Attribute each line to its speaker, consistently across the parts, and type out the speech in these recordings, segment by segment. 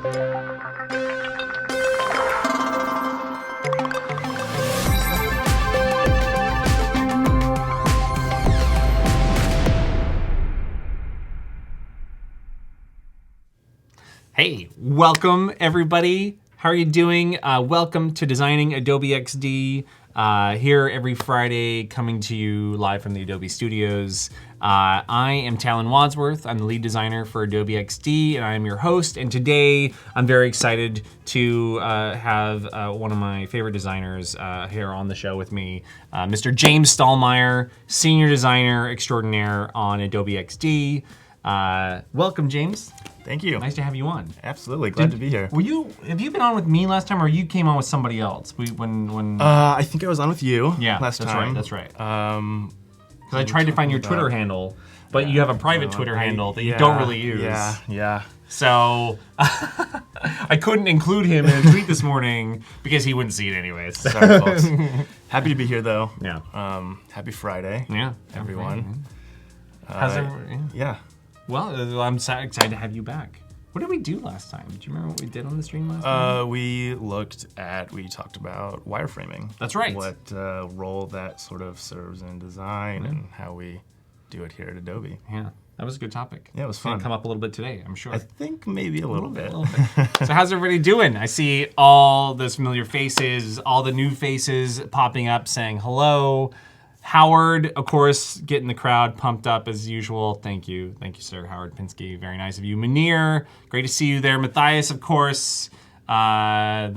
Speaker 1: Hey, welcome everybody. How are you doing? Welcome to Designing Adobe XD. Here every Friday, coming to you live from the Adobe Studios. I am Talin Wadsworth. I'm the lead designer for Adobe XD, and I am your host. And today, I'm very excited to have one of my favorite designers here on the show with me, Mr. James Stallmeyer, senior designer extraordinaire on Adobe XD. Welcome, James.
Speaker 2: Thank you.
Speaker 1: Nice to have you on.
Speaker 2: Absolutely, glad to be here.
Speaker 1: Have you been on with me last time, or you came on with somebody else?
Speaker 2: I think I was on with you last time.
Speaker 1: That's right. Because I tried to find your Twitter handle, but you have a private Twitter handle that you don't really use.
Speaker 2: Yeah.
Speaker 1: So I couldn't include him in a tweet this morning because he wouldn't see it anyways.
Speaker 2: Sorry, folks. Happy to be here, though.
Speaker 1: Yeah.
Speaker 2: Happy Friday.
Speaker 1: Yeah.
Speaker 2: Everyone.
Speaker 1: How's everyone?
Speaker 2: Yeah.
Speaker 1: Well, I'm excited to have you back. What did we do last time? Do you remember what we did on the stream last time?
Speaker 2: We talked about wireframing.
Speaker 1: That's right.
Speaker 2: What role that sort of serves in design and how we do it here at Adobe.
Speaker 1: Yeah, that was a good topic.
Speaker 2: Yeah, it was fun.
Speaker 1: It's gonna come up a little bit today, I'm sure.
Speaker 2: I think maybe a little bit.
Speaker 1: So how's everybody doing? I see all those familiar faces, all the new faces popping up saying hello. Howard, of course, getting the crowd pumped up as usual. Thank you, sir. Howard Pinsky, very nice of you. Munir, great to see you there. Matthias, of course, that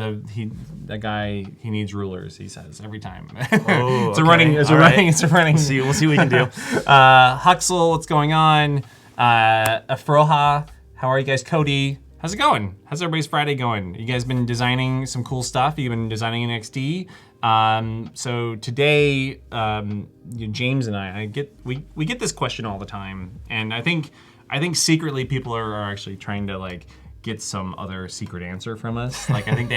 Speaker 1: guy, he needs rulers. He says every time.
Speaker 2: Oh,
Speaker 1: it's a running. It's a running.
Speaker 2: We'll see what we can do.
Speaker 1: Huxel, what's going on? Afroha, how are you guys? Cody, how's it going? How's everybody's Friday going? You guys been designing some cool stuff? You've been designing in XD. So today, James and I get this question all the time, and I think secretly people are actually trying to like get some other secret answer from us. Like I think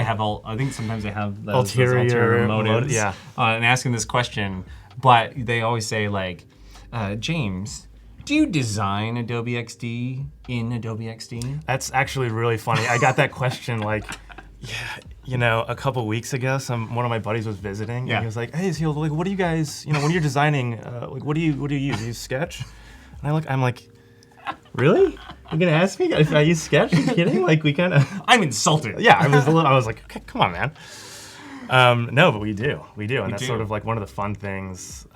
Speaker 1: sometimes they have those ulterior motives, in asking this question. But they always say like, James, do you design Adobe XD in Adobe XD?
Speaker 2: That's actually really funny. I got that question like. Yeah, a couple weeks ago, one of my buddies was visiting, and he was like, "Hey, so like, what do you guys, when you're designing, like, what do you use? Do you use Sketch?" And I'm like, "Really? You're gonna ask me if I use Sketch? Are you kidding? Like, we kind of."
Speaker 1: I'm insulted.
Speaker 2: Yeah, I was like, okay, "Come on, man." No, but we do, and that's sort of like one of the fun things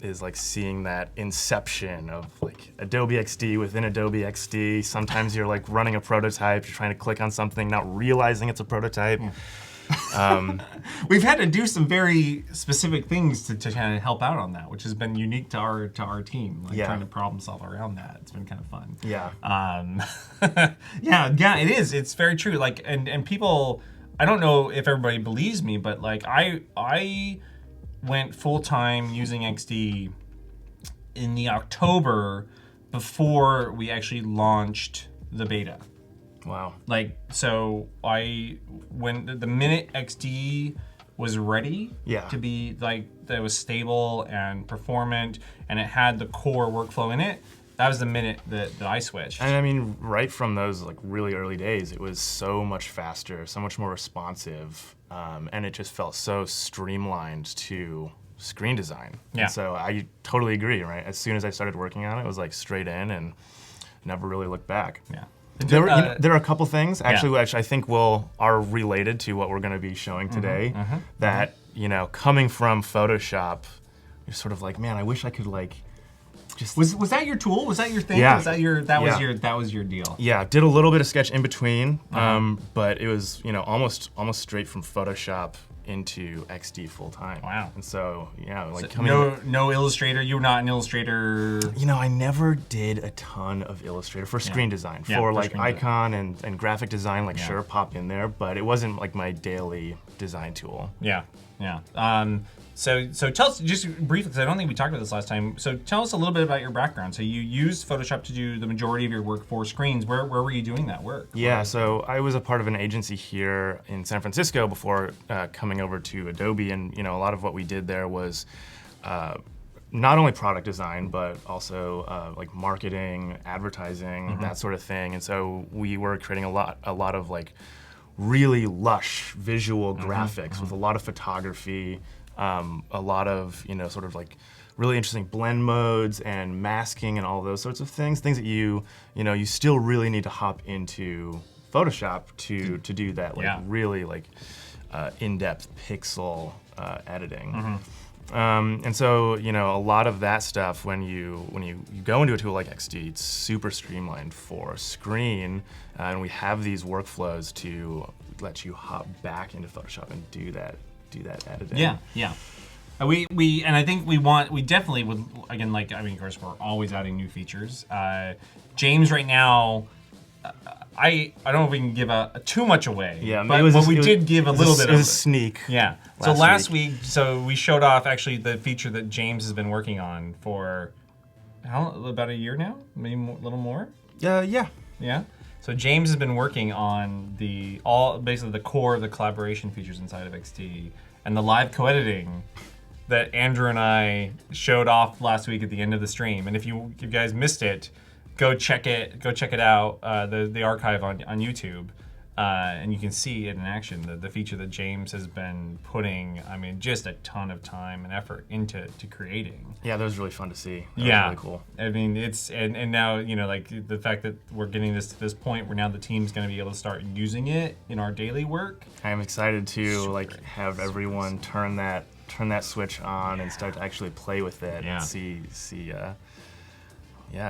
Speaker 2: is like seeing that inception of like Adobe XD within Adobe XD. Sometimes you're like running a prototype, you're trying to click on something, not realizing it's a prototype. Yeah.
Speaker 1: We've had to do some very specific things to kind of help out on that, which has been unique to our team. Like trying to problem solve around that. It's been kind of fun.
Speaker 2: Yeah.
Speaker 1: Yeah, it is. It's very true. Like and people. I don't know if everybody believes me, but like I went full-time using XD in the October before we actually launched the beta.
Speaker 2: Wow.
Speaker 1: Like, so when the minute XD was ready to be like, that it was stable and performant and it had the core workflow in it, that was the minute that I switched.
Speaker 2: And I mean, right from those like really early days, it was so much faster, so much more responsive, and it just felt so streamlined to screen design.
Speaker 1: Yeah.
Speaker 2: And so I totally agree, right? As soon as I started working on it, it was like straight in and never really looked back.
Speaker 1: Yeah.
Speaker 2: There are a couple things actually which I think are related to what we're going to be showing today. That coming from Photoshop, you're sort of like, man, I wish I could like.
Speaker 1: Was that your tool? Was that your thing?
Speaker 2: Yeah.
Speaker 1: That was your deal.
Speaker 2: Yeah, did a little bit of Sketch in between, but it was almost straight from Photoshop into XD full time.
Speaker 1: Wow.
Speaker 2: And so
Speaker 1: no Illustrator. You were not an Illustrator.
Speaker 2: I never did a ton of Illustrator for screen design. For like icon and graphic design, sure, pop in there, but it wasn't like my daily design tool.
Speaker 1: Yeah. So tell us, just briefly, because I don't think we talked about this last time, so tell us a little bit about your background. So you used Photoshop to do the majority of your work for screens. Where were you doing that work?
Speaker 2: Yeah, so I was a part of an agency here in San Francisco before coming over to Adobe, and a lot of what we did there was not only product design, but also like marketing, advertising, that sort of thing. And so we were creating a lot of like really lush visual graphics with a lot of photography, a lot of, sort of like really interesting blend modes and masking and all those sorts of things that you still really need to hop into Photoshop to do that, like really like in-depth pixel editing. And so, a lot of that stuff, when you go into a tool like XD, it's super streamlined for screen, and we have these workflows to let you hop back into Photoshop and do that editing.
Speaker 1: Yeah. And I think we definitely would, again, like, of course, we're always adding new features. James right now, I don't know if we can give too much away.
Speaker 2: Yeah,
Speaker 1: but we did give a little bit of
Speaker 2: a sneak.
Speaker 1: Yeah. So last week, we showed off actually the feature that James has been working on for about a year now, maybe a little more.
Speaker 2: Yeah.
Speaker 1: So James has been working on basically the core of the collaboration features inside of XD, and the live co-editing that Andrew and I showed off last week at the end of the stream. And if you guys missed it, go check it out, the archive on YouTube, and you can see it in action, the feature that James has been putting, just a ton of time and effort into creating.
Speaker 2: Yeah, that was really fun to see. That was really cool.
Speaker 1: It's and now, like the fact that we're getting this to this point where now the team's going to be able to start using it in our daily work.
Speaker 2: I am excited to have everyone turn that switch on and start to actually play with it and see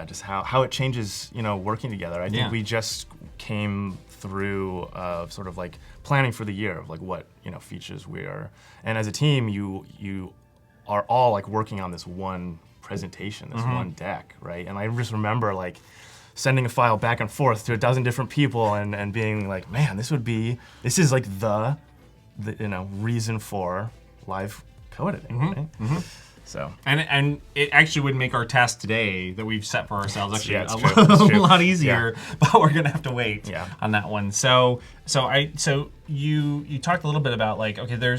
Speaker 2: just how it changes, working together. I think we just came through sort of like planning for the year of like what, features we are. And as a team, you are all like working on this one presentation, this one deck, right? And I just remember like sending a file back and forth to a dozen different people and being like, man, this is like the reason for live co-editing, right? So
Speaker 1: and it actually would make our task today that we've set for ourselves actually
Speaker 2: a
Speaker 1: lot easier, but we're gonna have to wait on that one. So you talked a little bit about like, okay,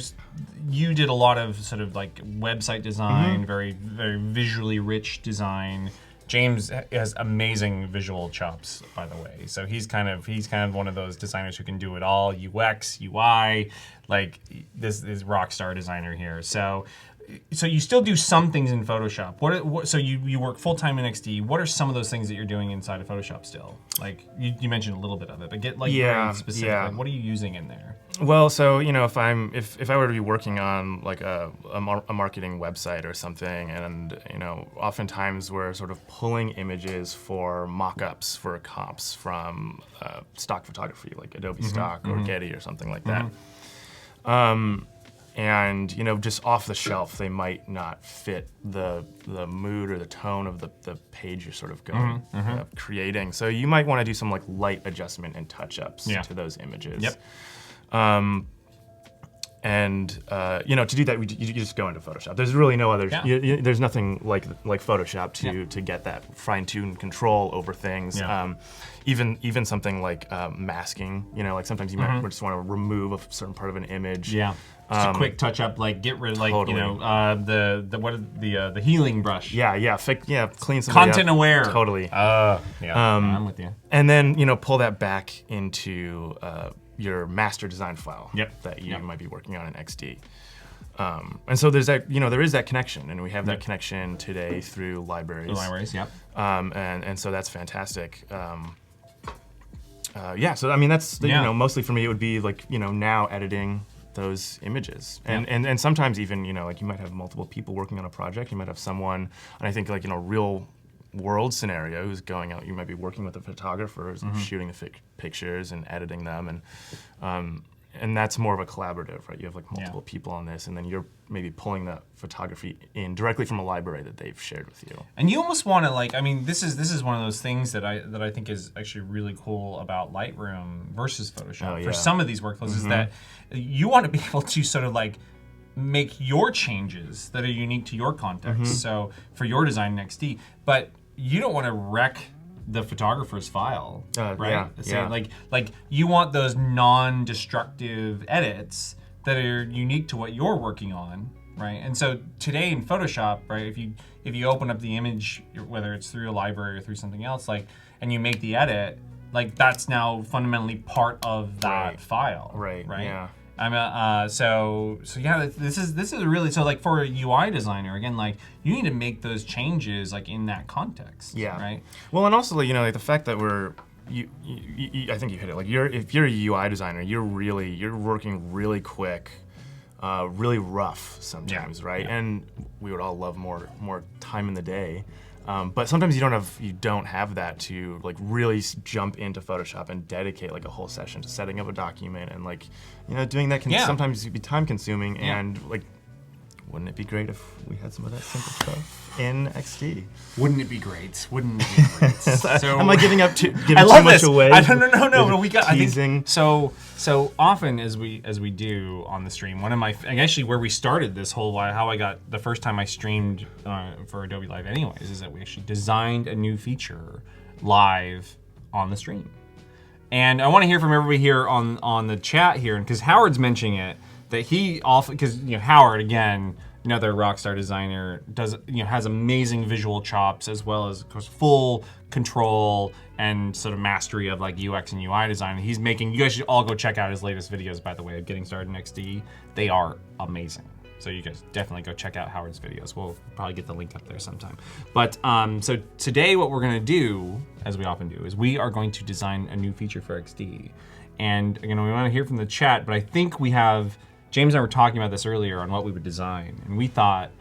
Speaker 1: you did a lot of sort of like website design, very very visually rich design. James has amazing visual chops, by the way. So he's kind of one of those designers who can do it all, UX, UI, like this is rock star designer here. So you still do some things in Photoshop. So you work full time in XD. What are some of those things that you're doing inside of Photoshop still? Like you mentioned a little bit of it, but get like very specific.
Speaker 2: Yeah.
Speaker 1: Like, what are you using in there?
Speaker 2: Well, so if I were to be working on like a marketing website or something, and oftentimes we're sort of pulling images for mock-ups for comps from stock photography, like Adobe Stock or Getty or something like that. And just off the shelf, they might not fit the mood or the tone of the page you're sort of going creating. So you might want to do some like light adjustment and touch-ups to those images.
Speaker 1: Yep.
Speaker 2: To do that, you just go into Photoshop. There's really no other. There's nothing like Photoshop to get that fine-tuned control over things. Even something like masking. Like sometimes you might just want to remove a certain part of an image.
Speaker 1: Yeah. Just a quick touch up, like get rid of the healing brush.
Speaker 2: Clean something
Speaker 1: Content
Speaker 2: up.
Speaker 1: aware.
Speaker 2: Totally.
Speaker 1: I'm with you.
Speaker 2: And then pull that back into your master design file that you might be working on in XD. And so there's that, there is that connection, and we have that connection today through libraries. And so that's fantastic. So that's mostly for me it would be like now editing those images, and sometimes even like you might have multiple people working on a project. You might have someone, and I think like real world scenario who's going out, you might be working with a photographer who's shooting the pictures and editing them, and that's more of a collaborative, right? You have like multiple people on this, and then you're maybe pulling the photography in directly from a library that they've shared with you.
Speaker 1: And you almost want to this is one of those things that I think is actually really cool about Lightroom versus Photoshop for some of these workflows is that you want to be able to sort of like make your changes that are unique to your context. So for your design in XD, but you don't want to wreck the photographer's file, right? Like you want those non-destructive edits that are unique to what you're working on, right? And so today in Photoshop, right, if you open up the image, whether it's through a library or through something else, like, and you make the edit, like that's now fundamentally part of that file.
Speaker 2: Right. Yeah.
Speaker 1: So yeah, this is really, so like for a UI designer, again, like you need to make those changes like in that context.
Speaker 2: Yeah.
Speaker 1: Right.
Speaker 2: Well, and also, you know, like the fact that I think you hit it. Like if you're a UI designer, you're working really quick, really rough sometimes, right?
Speaker 1: Yeah.
Speaker 2: And we would all love more time in the day. But sometimes you don't have that to like really jump into Photoshop and dedicate like a whole session to setting up a document, and like, you know, doing that can sometimes be time consuming, and like, wouldn't it be great if we had some of that simple stuff in XD?
Speaker 1: Wouldn't it be great? Wouldn't it be great?
Speaker 2: So, am I giving too
Speaker 1: love
Speaker 2: much
Speaker 1: this.
Speaker 2: away?
Speaker 1: No. We got
Speaker 2: teasing.
Speaker 1: I think, so often as we do on the stream, one of my, actually where we started this whole, how I got the first time I streamed for Adobe Live anyways, is that we actually designed a new feature live on the stream. And I want to hear from everybody here on the chat here, because Howard's mentioning it, that he often, because, you know, Howard, again, another rock star designer, does, you know, has amazing visual chops, as well as, of course, full control and sort of mastery of like UX and UI design. He's making, you guys should all go check out his latest videos, by the way, of getting started in XD. They are amazing. So you guys definitely go check out Howard's videos. We'll probably get the link up there sometime. But so today what we're gonna do, as we often do, is we are going to design a new feature for XD. And again, we wanna hear from the chat, but I think we have, James and I were talking about this earlier on what we would design, and we thought,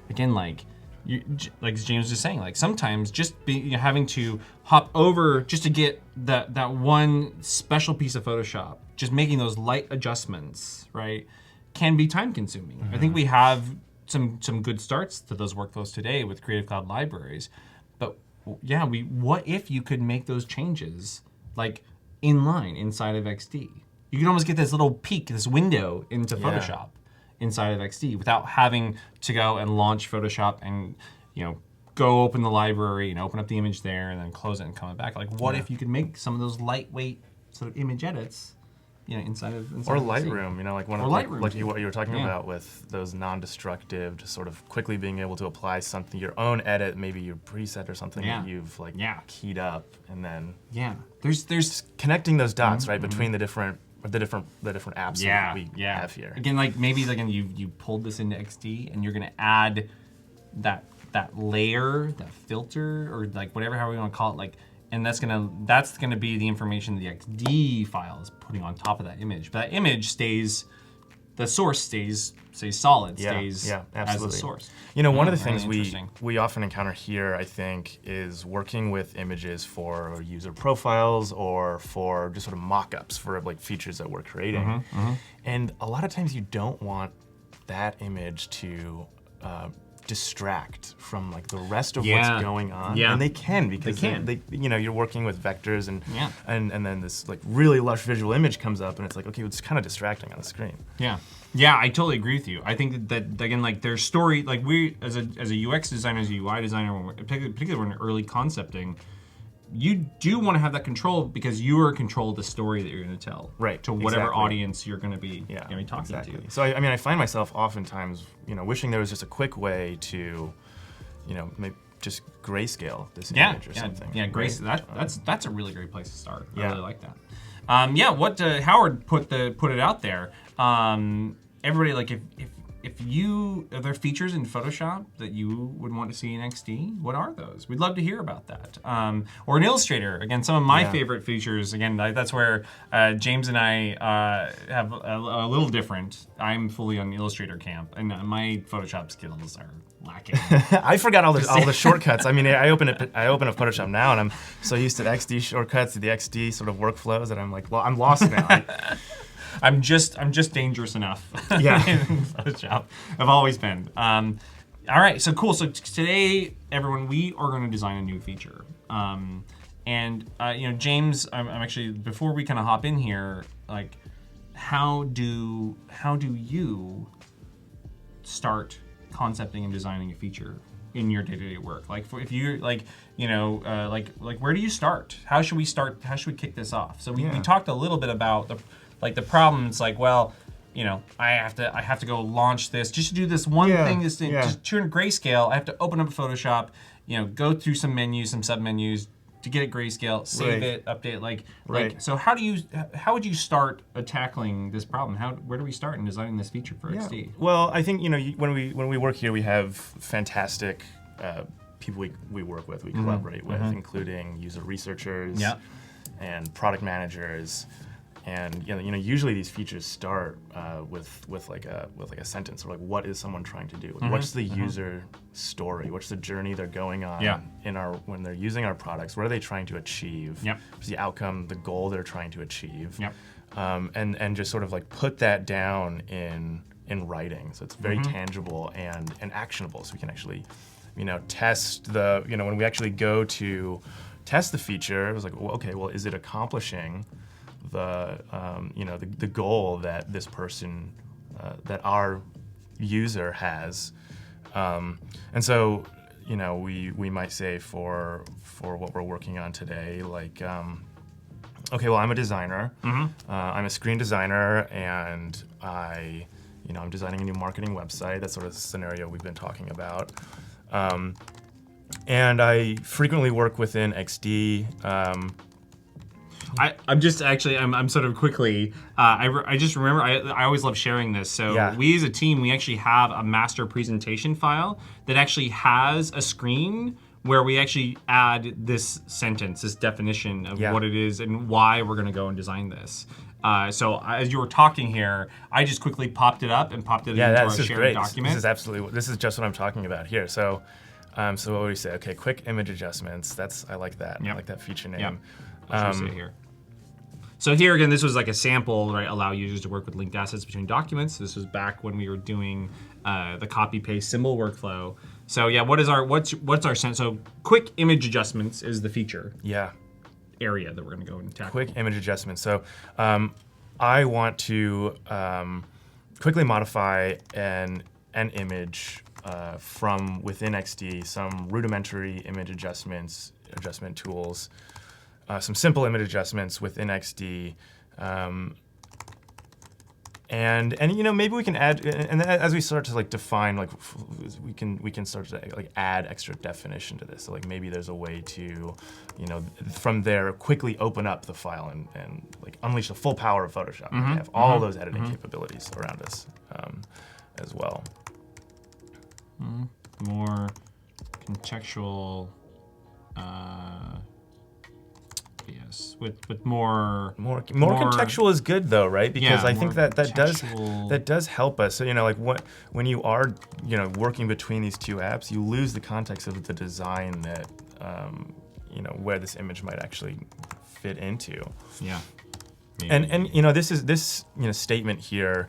Speaker 1: again, like James was just saying, like sometimes just having to hop over just to get that one special piece of Photoshop, just making those light adjustments, right, can be time consuming. Mm-hmm. I think we have some good starts to those workflows today with Creative Cloud libraries, but yeah, what if you could make those changes like inline inside of XD? You can almost get this little peek, this window into Photoshop inside of XD without having to go and launch Photoshop and, you know, go open the library and open up the image there and then close it and come back. Like, what if you could make some of those lightweight sort of image edits, you know, inside of
Speaker 2: Lightroom, you know, like what you were talking about with those non-destructive, just sort of quickly being able to apply something, your own edit, maybe your preset or something that you've like keyed up, and then
Speaker 1: there's
Speaker 2: connecting those dots right between the different apps that we have here.
Speaker 1: Again, like maybe again you pulled this into XD and you're gonna add that layer, that filter, or like however you want to call it, like, and that's gonna be the information the XD file is putting on top of that image. But that image stays, the source stays solid, stays as a source.
Speaker 2: You know, one of the things we often encounter here, I think, is working with images for user profiles or for just sort of mock-ups for like features that we're creating. And a lot of times you don't want that image to distract from like the rest of what's going on. And they can, because they you know, you're working with vectors and then this like really lush visual image comes up and it's like, okay, it's kind of distracting on the screen.
Speaker 1: Yeah, I totally agree with you. I think that again, like there's story, like we as a UX designer, as a UI designer, particularly when we're early concepting, you do want to have that control because you are in control of the story that you're going to tell, to whatever audience you're going to be talking to.
Speaker 2: So I mean, I find myself oftentimes, you know, wishing there was just a quick way to, you know, maybe just grayscale this image or something.
Speaker 1: Yeah, that's a really great place to start. I really like that. What Howard put it out there. Everybody, like are there features in Photoshop that you would want to see in XD? What are those? We'd love to hear about that. Or in Illustrator, again, some of my favorite features. Again, that's where James and I have a little different. I'm fully on the Illustrator camp, and my Photoshop skills are lacking.
Speaker 2: I forgot all the shortcuts. I mean, I open up Photoshop now, and I'm so used to the XD shortcuts, to the XD sort of workflows, that I'm like, well, I'm lost now.
Speaker 1: I'm just dangerous enough. In Photoshop. I've always been. All right, so cool. So today, everyone, we are going to design a new feature. You know, James, I'm actually, before we kind of hop in here, like, how do you start concepting and designing a feature in your day-to-day work? Like, if you're like, you know, like where do you start? How should we start? How should we kick this off? So we talked a little bit about the problems, like, well, you know, I have to go launch this just to do this one thing. This thing, just turn grayscale. I have to open up Photoshop, you know, go through some menus, some sub menus to get it grayscale, save it, update. Like so. How would you start tackling this problem? Where do we start in designing this feature for XD?
Speaker 2: Well, I think, you know, when we work here, we have fantastic people we work with, we collaborate with, including user researchers and product managers. And you know, usually these features start with like a sentence, or like, what is someone trying to do? What's the user story? What's the journey they're going on when they're using our products? What are they trying to achieve? What's the outcome, the goal they're trying to achieve? And just sort of like put that down in writing, so it's very tangible and actionable, so we can actually, you know, test the, you know, when we actually go to test the feature, it was like, well, okay, well, is it accomplishing the you know, the goal that this person that our user has, and so, you know, we might say for what we're working on today, like, okay, well, I'm a designer, I'm a screen designer, and I'm designing a new marketing website. That's sort of the scenario we've been talking about, and I frequently work within XD.
Speaker 1: I'm sort of quickly, I just remember, I always love sharing this. So we as a team, we actually have a master presentation file that actually has a screen where we actually add this sentence, this definition of what it is and why we're gonna go and design this. So as you were talking here, I just quickly popped it up and popped it into our shared document.
Speaker 2: This is just what I'm talking about here. So, so what would we say? Okay, quick image adjustments. I like that. I like that feature name.
Speaker 1: What should I say here? So here again, this was like a sample, right? Allow users to work with linked assets between documents. This was back when we were doing the copy paste symbol workflow. So yeah, what's our sense? So quick image adjustments is the feature area that we're going to go and tackle.
Speaker 2: Quick image adjustments. So I want to quickly modify an image from within XD, some rudimentary image adjustment tools. Some simple image adjustments within XD, and you know, maybe we can add, and then as we start to like define, like we can start to like add extra definition to this. So like maybe there's a way to, you know, from there quickly open up the file and like unleash the full power of Photoshop. We have all those editing capabilities around us as well.
Speaker 1: More contextual. Yes, with more
Speaker 2: contextual is good though, right? Because I think that does help us. So, you know, like when you are, you know, working between these two apps, you lose the context of the design that you know, where this image might actually fit into.
Speaker 1: Yeah.
Speaker 2: And you know, this statement here,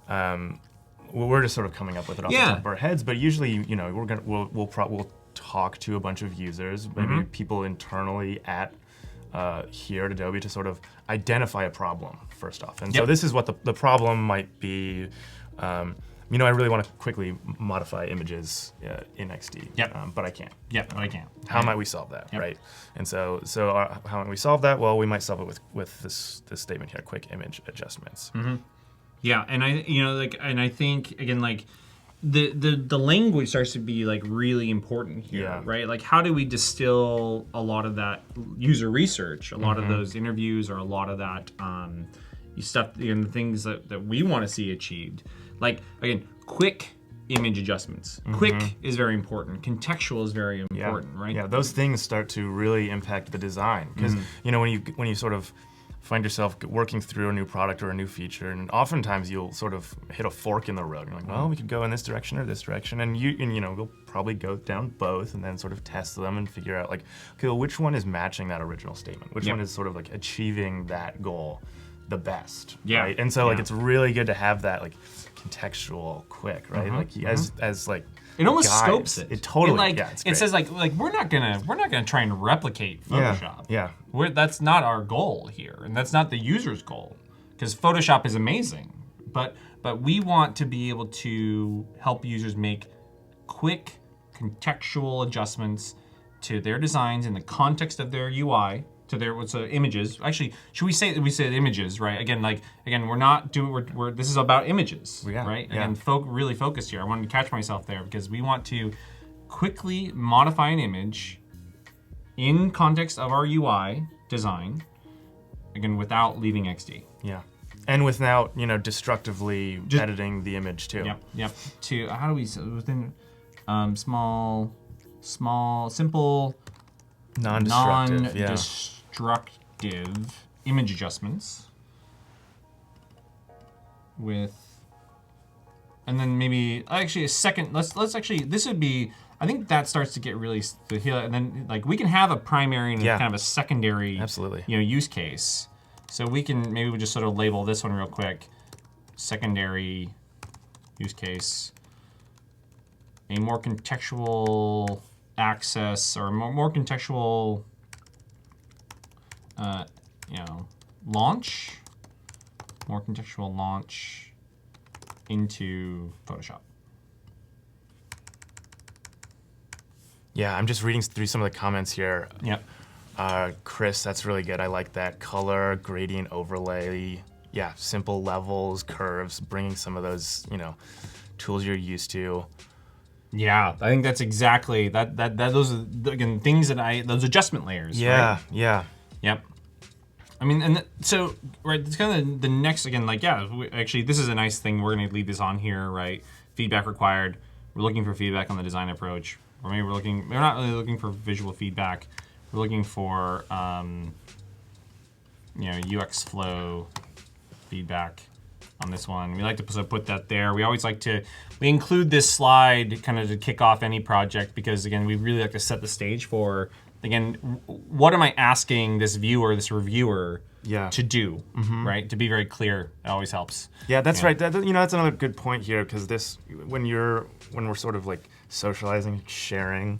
Speaker 2: we're just sort of coming up with it off the top of our heads, but usually, you know, we'll talk to a bunch of users, maybe people internally at here at Adobe, to sort of identify a problem first off. And so this is what the problem might be. You know, I really want to quickly modify images in XD, but I can't.
Speaker 1: But I can't.
Speaker 2: How might we solve that, right? And so how might we solve that? Well, we might solve it with this statement here: quick image adjustments.
Speaker 1: Yeah, and I think again, like, the language starts to be like really important here, right? Like, how do we distill a lot of that user research, a lot of those interviews, or a lot of that stuff, you know, the things that we want to see achieved? Like, again, quick image adjustments. Quick is very important. Contextual is very important, right?
Speaker 2: Yeah, those things start to really impact the design, because you know, when you sort of find yourself working through a new product or a new feature, and oftentimes you'll sort of hit a fork in the road. You're like, well, we could go in this direction or this direction, and you know, we'll probably go down both, and then sort of test them and figure out, like, okay, well, which one is matching that original statement? Which one is sort of like achieving that goal the best, right? And so like, it's really good to have that like contextual quick, right? Like as like,
Speaker 1: it almost
Speaker 2: guides.
Speaker 1: Scopes it.
Speaker 2: It totally,
Speaker 1: it's great. It says like we're not gonna try and replicate Photoshop. That's not our goal here, and that's not the user's goal, because Photoshop is amazing, but we want to be able to help users make quick contextual adjustments to their designs in the context of their UI, to their images. Actually, should we say images, right? Again, we're not doing. We're this is about images, right?
Speaker 2: Yeah.
Speaker 1: Again, really focused here. I wanted to catch myself there because we want to quickly modify an image in context of our UI design. Again, without leaving XD.
Speaker 2: Yeah. And without, destructively editing the image too.
Speaker 1: Yep. To how do we within small, simple, non-destructive image adjustments with, and then maybe actually a second. Let's actually this would be. I think that starts to get really and then we can have a primary and kind of a secondary
Speaker 2: absolutely
Speaker 1: use case. So we just sort of label this one real quick. Secondary use case. A more contextual access or more contextual launch. More contextual launch into Photoshop.
Speaker 2: Yeah, I'm just reading through some of the comments here.
Speaker 1: Yep.
Speaker 2: Chris, that's really good. I like that. Color, gradient overlay. Yeah, simple levels, curves, bringing some of those, tools you're used to.
Speaker 1: Yeah, I think that's exactly that. Those are again things those adjustment layers.
Speaker 2: Yeah,
Speaker 1: right?
Speaker 2: yeah.
Speaker 1: Yep. I mean, so right, it's kind of the next again. Actually, this is a nice thing. We're going to leave this on here, right? Feedback required. We're looking for feedback on the design approach. Or maybe we're not really looking for visual feedback. We're looking for, UX flow feedback on this one. We like to put that there. We always we include this slide kind of to kick off any project because, again, we really like to set the stage for, again, what am I asking this viewer, this reviewer to do, right? To be very clear, it always helps.
Speaker 2: Yeah, that's right. That's another good point here because when we're sort of socializing, sharing,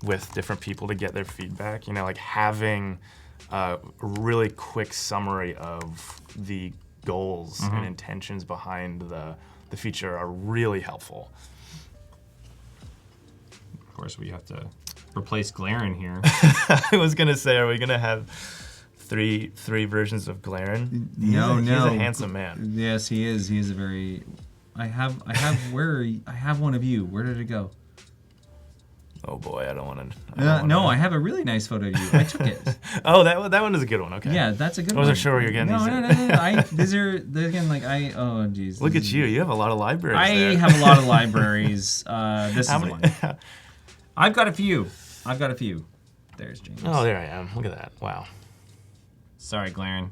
Speaker 2: with different people to get their feedback, having a really quick summary of the goals and intentions behind the feature are really helpful.
Speaker 1: Of course, we have to replace Glaren here.
Speaker 2: I was gonna say, are we gonna have three versions of Glaren?
Speaker 3: No.
Speaker 2: He's a handsome man.
Speaker 3: Yes, he is. He is a very. I have one of you. Where did it go?
Speaker 2: Oh boy, I don't want to.
Speaker 3: No, I have a really nice photo of you. I took it.
Speaker 2: Oh, that one is a good one. Okay.
Speaker 3: Yeah, that's a good one.
Speaker 2: I wasn't sure where you're getting these.
Speaker 3: No. They're again oh geez.
Speaker 2: Look at you. You have a lot of libraries.
Speaker 3: I have a lot of libraries. This is the one.
Speaker 1: I've got a few.
Speaker 3: There's James.
Speaker 2: Oh, there I am. Look at that. Wow.
Speaker 1: Sorry, Glaren.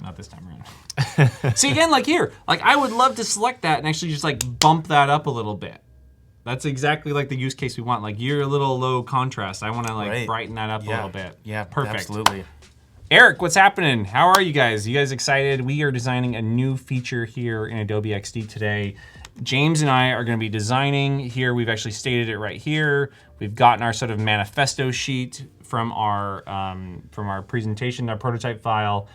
Speaker 1: Not this time around. See, again, here, I would love to select that and actually just bump that up a little bit. That's exactly the use case we want. You're a little low contrast. I want to brighten that up a little bit.
Speaker 2: Yeah,
Speaker 1: perfect.
Speaker 2: Absolutely.
Speaker 1: Eric, what's happening? How are you guys? You guys excited? We are designing a new feature here in Adobe XD today. James and I are going to be designing here. We've actually stated it right here. We've gotten our sort of manifesto sheet from our presentation, our prototype file.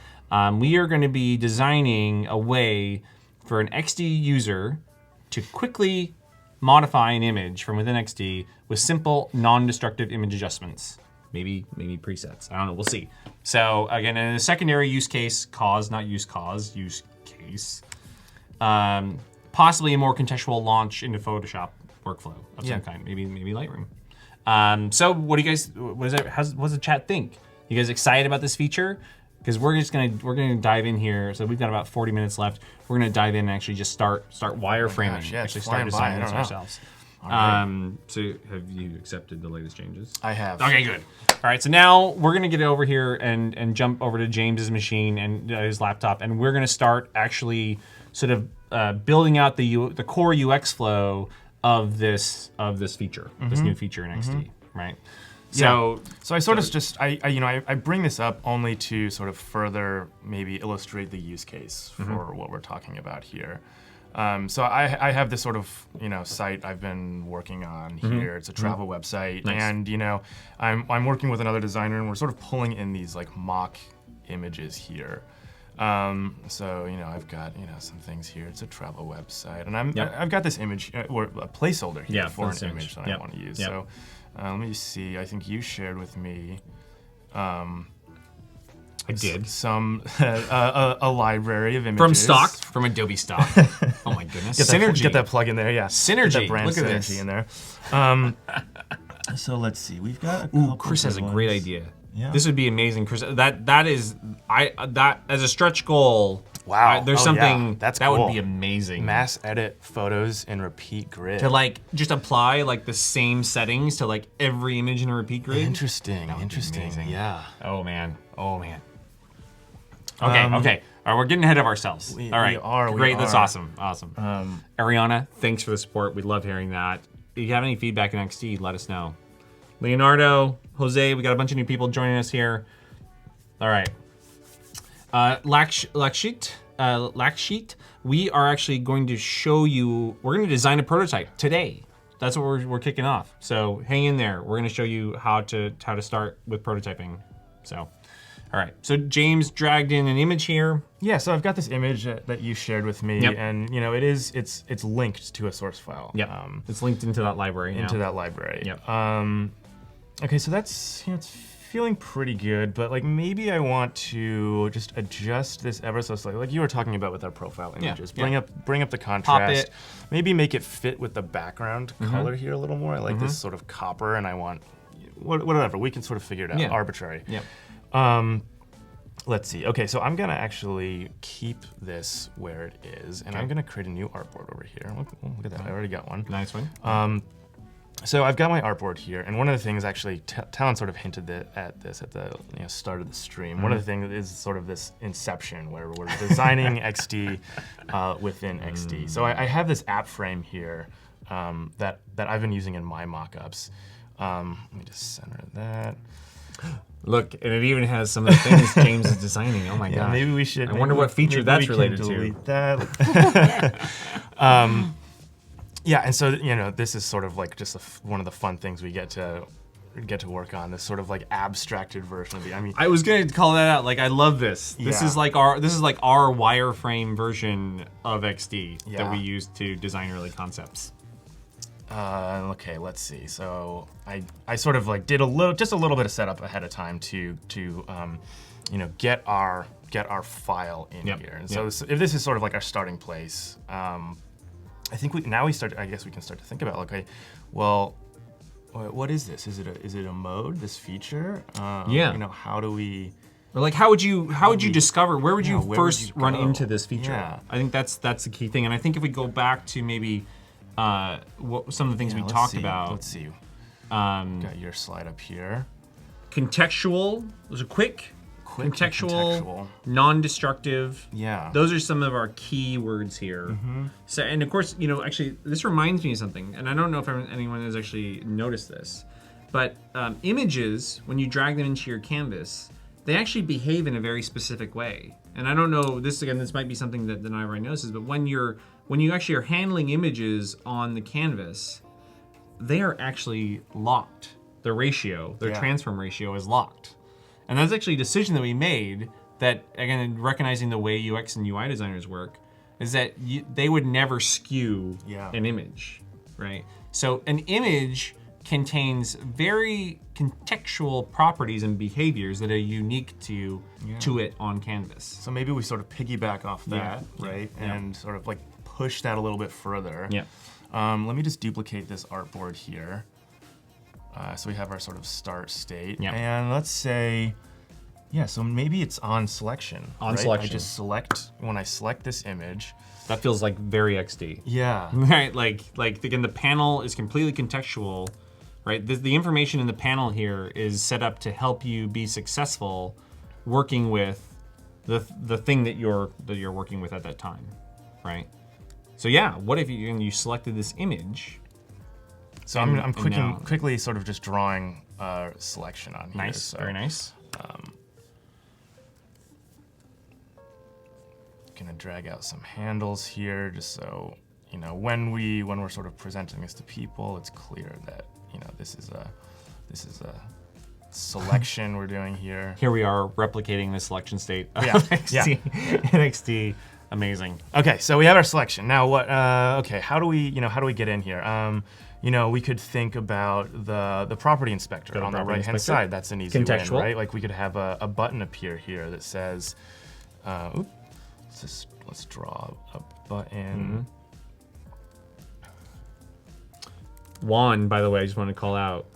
Speaker 1: We are going to be designing a way for an XD user to quickly modify an image from within XD with simple, non-destructive image adjustments. Maybe presets. I don't know. We'll see. So again, in a secondary use case, use case. Possibly a more contextual launch into Photoshop workflow of some kind. Maybe Lightroom. So what do you guys? What does the chat think? You guys excited about this feature? Because we're gonna dive in here. So we've got about 40 minutes left. We're gonna dive in and actually just start wireframing.
Speaker 2: Actually
Speaker 1: start designing this ourselves.
Speaker 2: Right.
Speaker 1: So have you accepted the latest changes?
Speaker 2: I have.
Speaker 1: Okay, good. All right, so now we're gonna get over here and jump over to James's machine and his laptop, and we're gonna start actually sort of building out the core UX flow of this feature, this new feature in XD, right?
Speaker 2: So I sort of just I bring this up only to sort of further maybe illustrate the use case for what we're talking about here. So I have this sort of site I've been working on here. It's a travel website, and I'm working with another designer, and we're sort of pulling in these mock images here. So I've got some things here. It's a travel website, and I've got this image or a placeholder here for an image that I want to use. So let me see. I think you shared with me
Speaker 1: I did.
Speaker 2: Some a library of images
Speaker 1: From stock, from Adobe stock. Oh my goodness. Synergy.
Speaker 2: Get that plug in there, yeah.
Speaker 1: Synergy.
Speaker 2: Get that brand
Speaker 1: Look at
Speaker 2: synergy
Speaker 1: this.
Speaker 2: in there. So let's see. We've got a
Speaker 1: Ooh,
Speaker 2: couple
Speaker 1: Chris has a
Speaker 2: good
Speaker 1: great
Speaker 2: ones.
Speaker 1: idea.
Speaker 2: Yeah.
Speaker 1: This would be amazing, Chris. That is as a stretch goal.
Speaker 2: Wow.
Speaker 1: There's
Speaker 2: Oh,
Speaker 1: something
Speaker 2: yeah. That's
Speaker 1: that
Speaker 2: cool.
Speaker 1: would be amazing.
Speaker 2: Mass edit photos in repeat grid.
Speaker 1: To like just apply like the same settings to like every image in a repeat grid.
Speaker 2: Interesting.
Speaker 1: That would be
Speaker 2: Interesting.
Speaker 1: amazing.
Speaker 2: Yeah.
Speaker 1: Oh man. Oh man. Okay. Okay. All right, we're getting ahead of ourselves.
Speaker 2: We
Speaker 1: All right.
Speaker 2: are, we
Speaker 1: Great. That's
Speaker 2: are.
Speaker 1: awesome. Awesome. Ariana, thanks for the support. We love hearing that. If you have any feedback in XD, let us know. Leonardo, Jose, we got a bunch of new people joining us here. All right. Lakshit, we are actually going to show you, we're going to design a prototype today. That's what we're kicking off. So hang in there. We're going to show you how to start with prototyping. So, all right. So James dragged in an image here.
Speaker 2: Yeah, so I've got this image that you shared with me,
Speaker 1: Yep.
Speaker 2: and you know it's linked to a source file.
Speaker 1: Yep. It's linked into that library.
Speaker 2: Into
Speaker 1: now.
Speaker 2: that library.
Speaker 1: Yep.
Speaker 2: Okay, so that's it's feeling pretty good, but like maybe I want to just adjust this ever so slightly, like you were talking about with our profile images.
Speaker 1: Yeah.
Speaker 2: Bring up the contrast.
Speaker 1: it.
Speaker 2: Maybe make it fit with the background color here a little more. I like this sort of copper, and I want whatever. We can sort of figure it out.
Speaker 1: Yeah.
Speaker 2: Arbitrary.
Speaker 1: Yep.
Speaker 2: Let's see. Okay, so I'm gonna actually keep this where it is, and
Speaker 1: Okay.
Speaker 2: I'm gonna create a new artboard over here. Look at that, I already got one.
Speaker 1: Nice one.
Speaker 2: So I've got my artboard here, and one of the things actually, Talin sort of hinted at this at the start of the stream. One of the things is sort of this inception where we're designing XD within XD. So I have this app frame here that I've been using in my mockups. Let me just center that.
Speaker 1: Look, and it even has some of the things James is designing. Oh my
Speaker 2: Yeah,
Speaker 1: gosh.
Speaker 2: maybe we should.
Speaker 1: I wonder what feature
Speaker 2: maybe
Speaker 1: that's
Speaker 2: we can
Speaker 1: related to.
Speaker 2: delete that. Yeah, and so this is sort of like just one of the fun things we get to work on. This sort of like abstracted version of the. I mean,
Speaker 1: I was gonna call that out. Like, I love this. This
Speaker 2: Yeah.
Speaker 1: is like our wireframe version of XD that
Speaker 2: Yeah.
Speaker 1: we use to design early concepts.
Speaker 2: okay, let's see. So I sort of like did a little bit of setup ahead of time to get our file in
Speaker 1: Yep,
Speaker 2: here. And
Speaker 1: yep.
Speaker 2: so if this is sort of like our starting place, I think I guess we can start to think about, okay, well, what is this? Is it a mode? This feature?
Speaker 1: Yeah.
Speaker 2: How do we?
Speaker 1: Or like, how would you discover? Where would you
Speaker 2: where would
Speaker 1: first
Speaker 2: you
Speaker 1: run
Speaker 2: go?
Speaker 1: into this feature?
Speaker 2: Yeah.
Speaker 1: I think that's the key thing. And I think if we go back to maybe some of the things we
Speaker 2: Let's
Speaker 1: talked
Speaker 2: see.
Speaker 1: about,
Speaker 2: Let's see. Got your slide up here.
Speaker 1: contextual. Those are quick,
Speaker 2: and
Speaker 1: contextual, non-destructive.
Speaker 2: Yeah.
Speaker 1: Those are some of our key words here. So, and of course, actually, this reminds me of something, and I don't know if anyone has actually noticed this, but images, when you drag them into your canvas, they actually behave in a very specific way. And I don't know, this might be something that Denai notices, but when you actually are handling images on the canvas, they are actually locked. Their transform ratio is locked. And that's actually a decision that we made that, again, recognizing the way UX and UI designers work, is that they would never skew an image, right? So an image contains very contextual properties and behaviors that are unique to it on canvas.
Speaker 2: So maybe we sort of piggyback off that, right?
Speaker 1: Yeah.
Speaker 2: And sort of like push that a little bit further.
Speaker 1: Yeah.
Speaker 2: Let me just duplicate this artboard here. So we have our sort of start state.
Speaker 1: Yeah.
Speaker 2: And let's say, so maybe it's on selection.
Speaker 1: On
Speaker 2: right?
Speaker 1: selection.
Speaker 2: I just when I select this image.
Speaker 1: That feels like very XD.
Speaker 2: Yeah.
Speaker 1: Right, like again, the panel is completely contextual, right? The information in the panel here is set up to help you be successful working with the thing that you're working with at that time, right? So what if you selected this image?
Speaker 2: So I'm quickly sort of just drawing selection on here.
Speaker 1: Nice,
Speaker 2: So,
Speaker 1: very nice.
Speaker 2: Gonna drag out some handles here, just so when we're sort of presenting this to people, it's clear that this is a selection we're doing here.
Speaker 1: Here we are replicating the selection state of
Speaker 2: Yeah,
Speaker 1: XD, NXT. Amazing.
Speaker 2: Okay, so we have our selection. Now what, okay, how do we get in here? We could think about the property inspector on the right-hand side. That's an easy win, right? Like we could have a button appear here that says, let's draw a button.
Speaker 1: Juan, by the way, I just want to call out,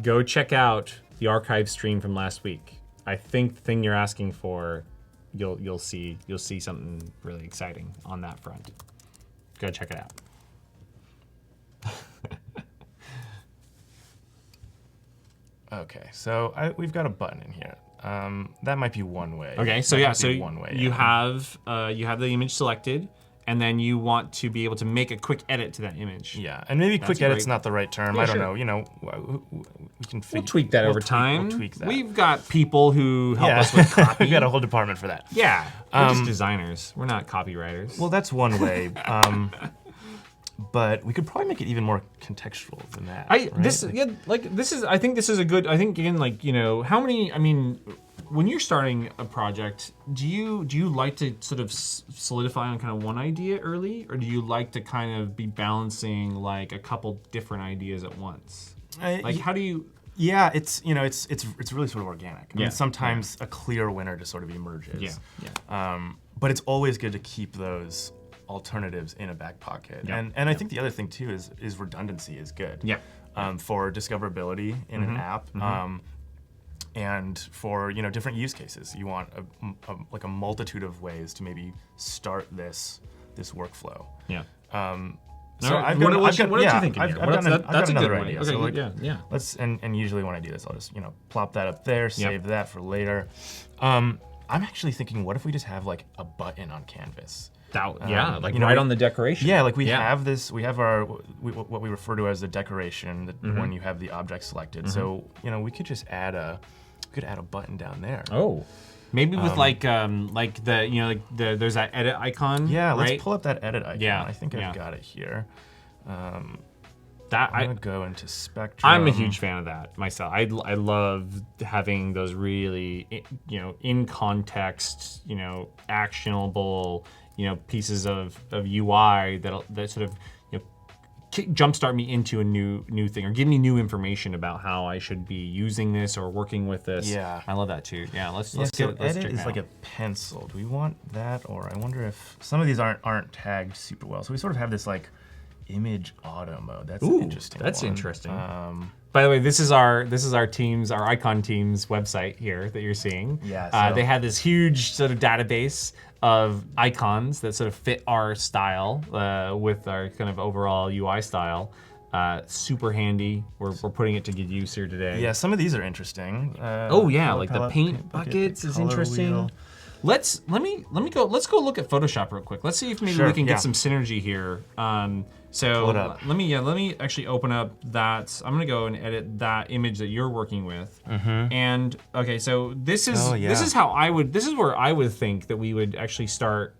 Speaker 1: go check out the archive stream from last week. I think the thing you're asking for, you'll see something really exciting on that front. Go check it out.
Speaker 2: Okay, so we've got a button in here. That might be one way.
Speaker 1: Okay, so yeah, so
Speaker 2: one way,
Speaker 1: you have the image selected, and then you want to be able to make a quick edit to that image.
Speaker 2: Yeah, and maybe quick edit's not the right term. I don't know. We can
Speaker 1: we'll tweak that over time.
Speaker 2: We'll tweak that.
Speaker 1: We've got people who help us with copy.
Speaker 2: We've got a whole department for that.
Speaker 1: Yeah, we're just designers. We're not copywriters.
Speaker 2: Well, that's one way. But we could probably make it even more contextual than that. I think this is a good. I think again, how many? I mean, when you're starting a project, do you like to sort of solidify on kind of one idea early, or do you like to kind of be balancing like a couple different ideas at once? How do you? Yeah, it's really sort of organic. I mean, sometimes a clear winner just sort of emerges. But it's always good to keep those alternatives in a back pocket. And I think the other thing too is redundancy is good. For discoverability in an app. And for different use cases, you want a multitude of ways to maybe start this workflow. So
Speaker 1: what are you thinking here?
Speaker 2: That's a good idea.
Speaker 1: Okay,
Speaker 2: so let's and usually when I do this, I'll just plop that up there, save that for later. I'm actually thinking, what if we just have like a button on canvas?
Speaker 1: Right on the decoration.
Speaker 2: Yeah, like we have this. We have what we refer to as the decoration when you have the object selected. So we could just add a button down there.
Speaker 1: Oh, maybe with there's that edit icon.
Speaker 2: Yeah,
Speaker 1: right?
Speaker 2: let's pull up that edit icon.
Speaker 1: Yeah,
Speaker 2: I think I've got it here. I'm gonna go into Spectrum.
Speaker 1: I'm a huge fan of that myself. I love having those really in context, actionable pieces of UI that sort of jumpstart me into a new thing or give me new information about how I should be using this or working with this.
Speaker 2: Yeah,
Speaker 1: I love that too. Yeah, let's
Speaker 2: so
Speaker 1: get it. Let's
Speaker 2: edit
Speaker 1: check
Speaker 2: is
Speaker 1: it
Speaker 2: like
Speaker 1: out.
Speaker 2: a pencil. Do we want that, or I wonder if some of these aren't tagged super well. So we sort of have this like image auto mode. That's an interesting.
Speaker 1: That's
Speaker 2: one.
Speaker 1: interesting. By the way, this is our team's, our icon team's website here that you're seeing.
Speaker 2: Yeah.
Speaker 1: They have this huge sort of database of icons that sort of fit our style with our kind of overall UI style. Super handy. We're putting it to good use here today.
Speaker 2: Yeah, some of these are interesting.
Speaker 1: Like the paint buckets is interesting.
Speaker 2: Wheel.
Speaker 1: Let's go look at Photoshop real quick. Let's see if maybe we can get some synergy here. So let me actually open up that. I'm gonna go and edit that image that you're working with. And okay, so this is where I would think that we would actually start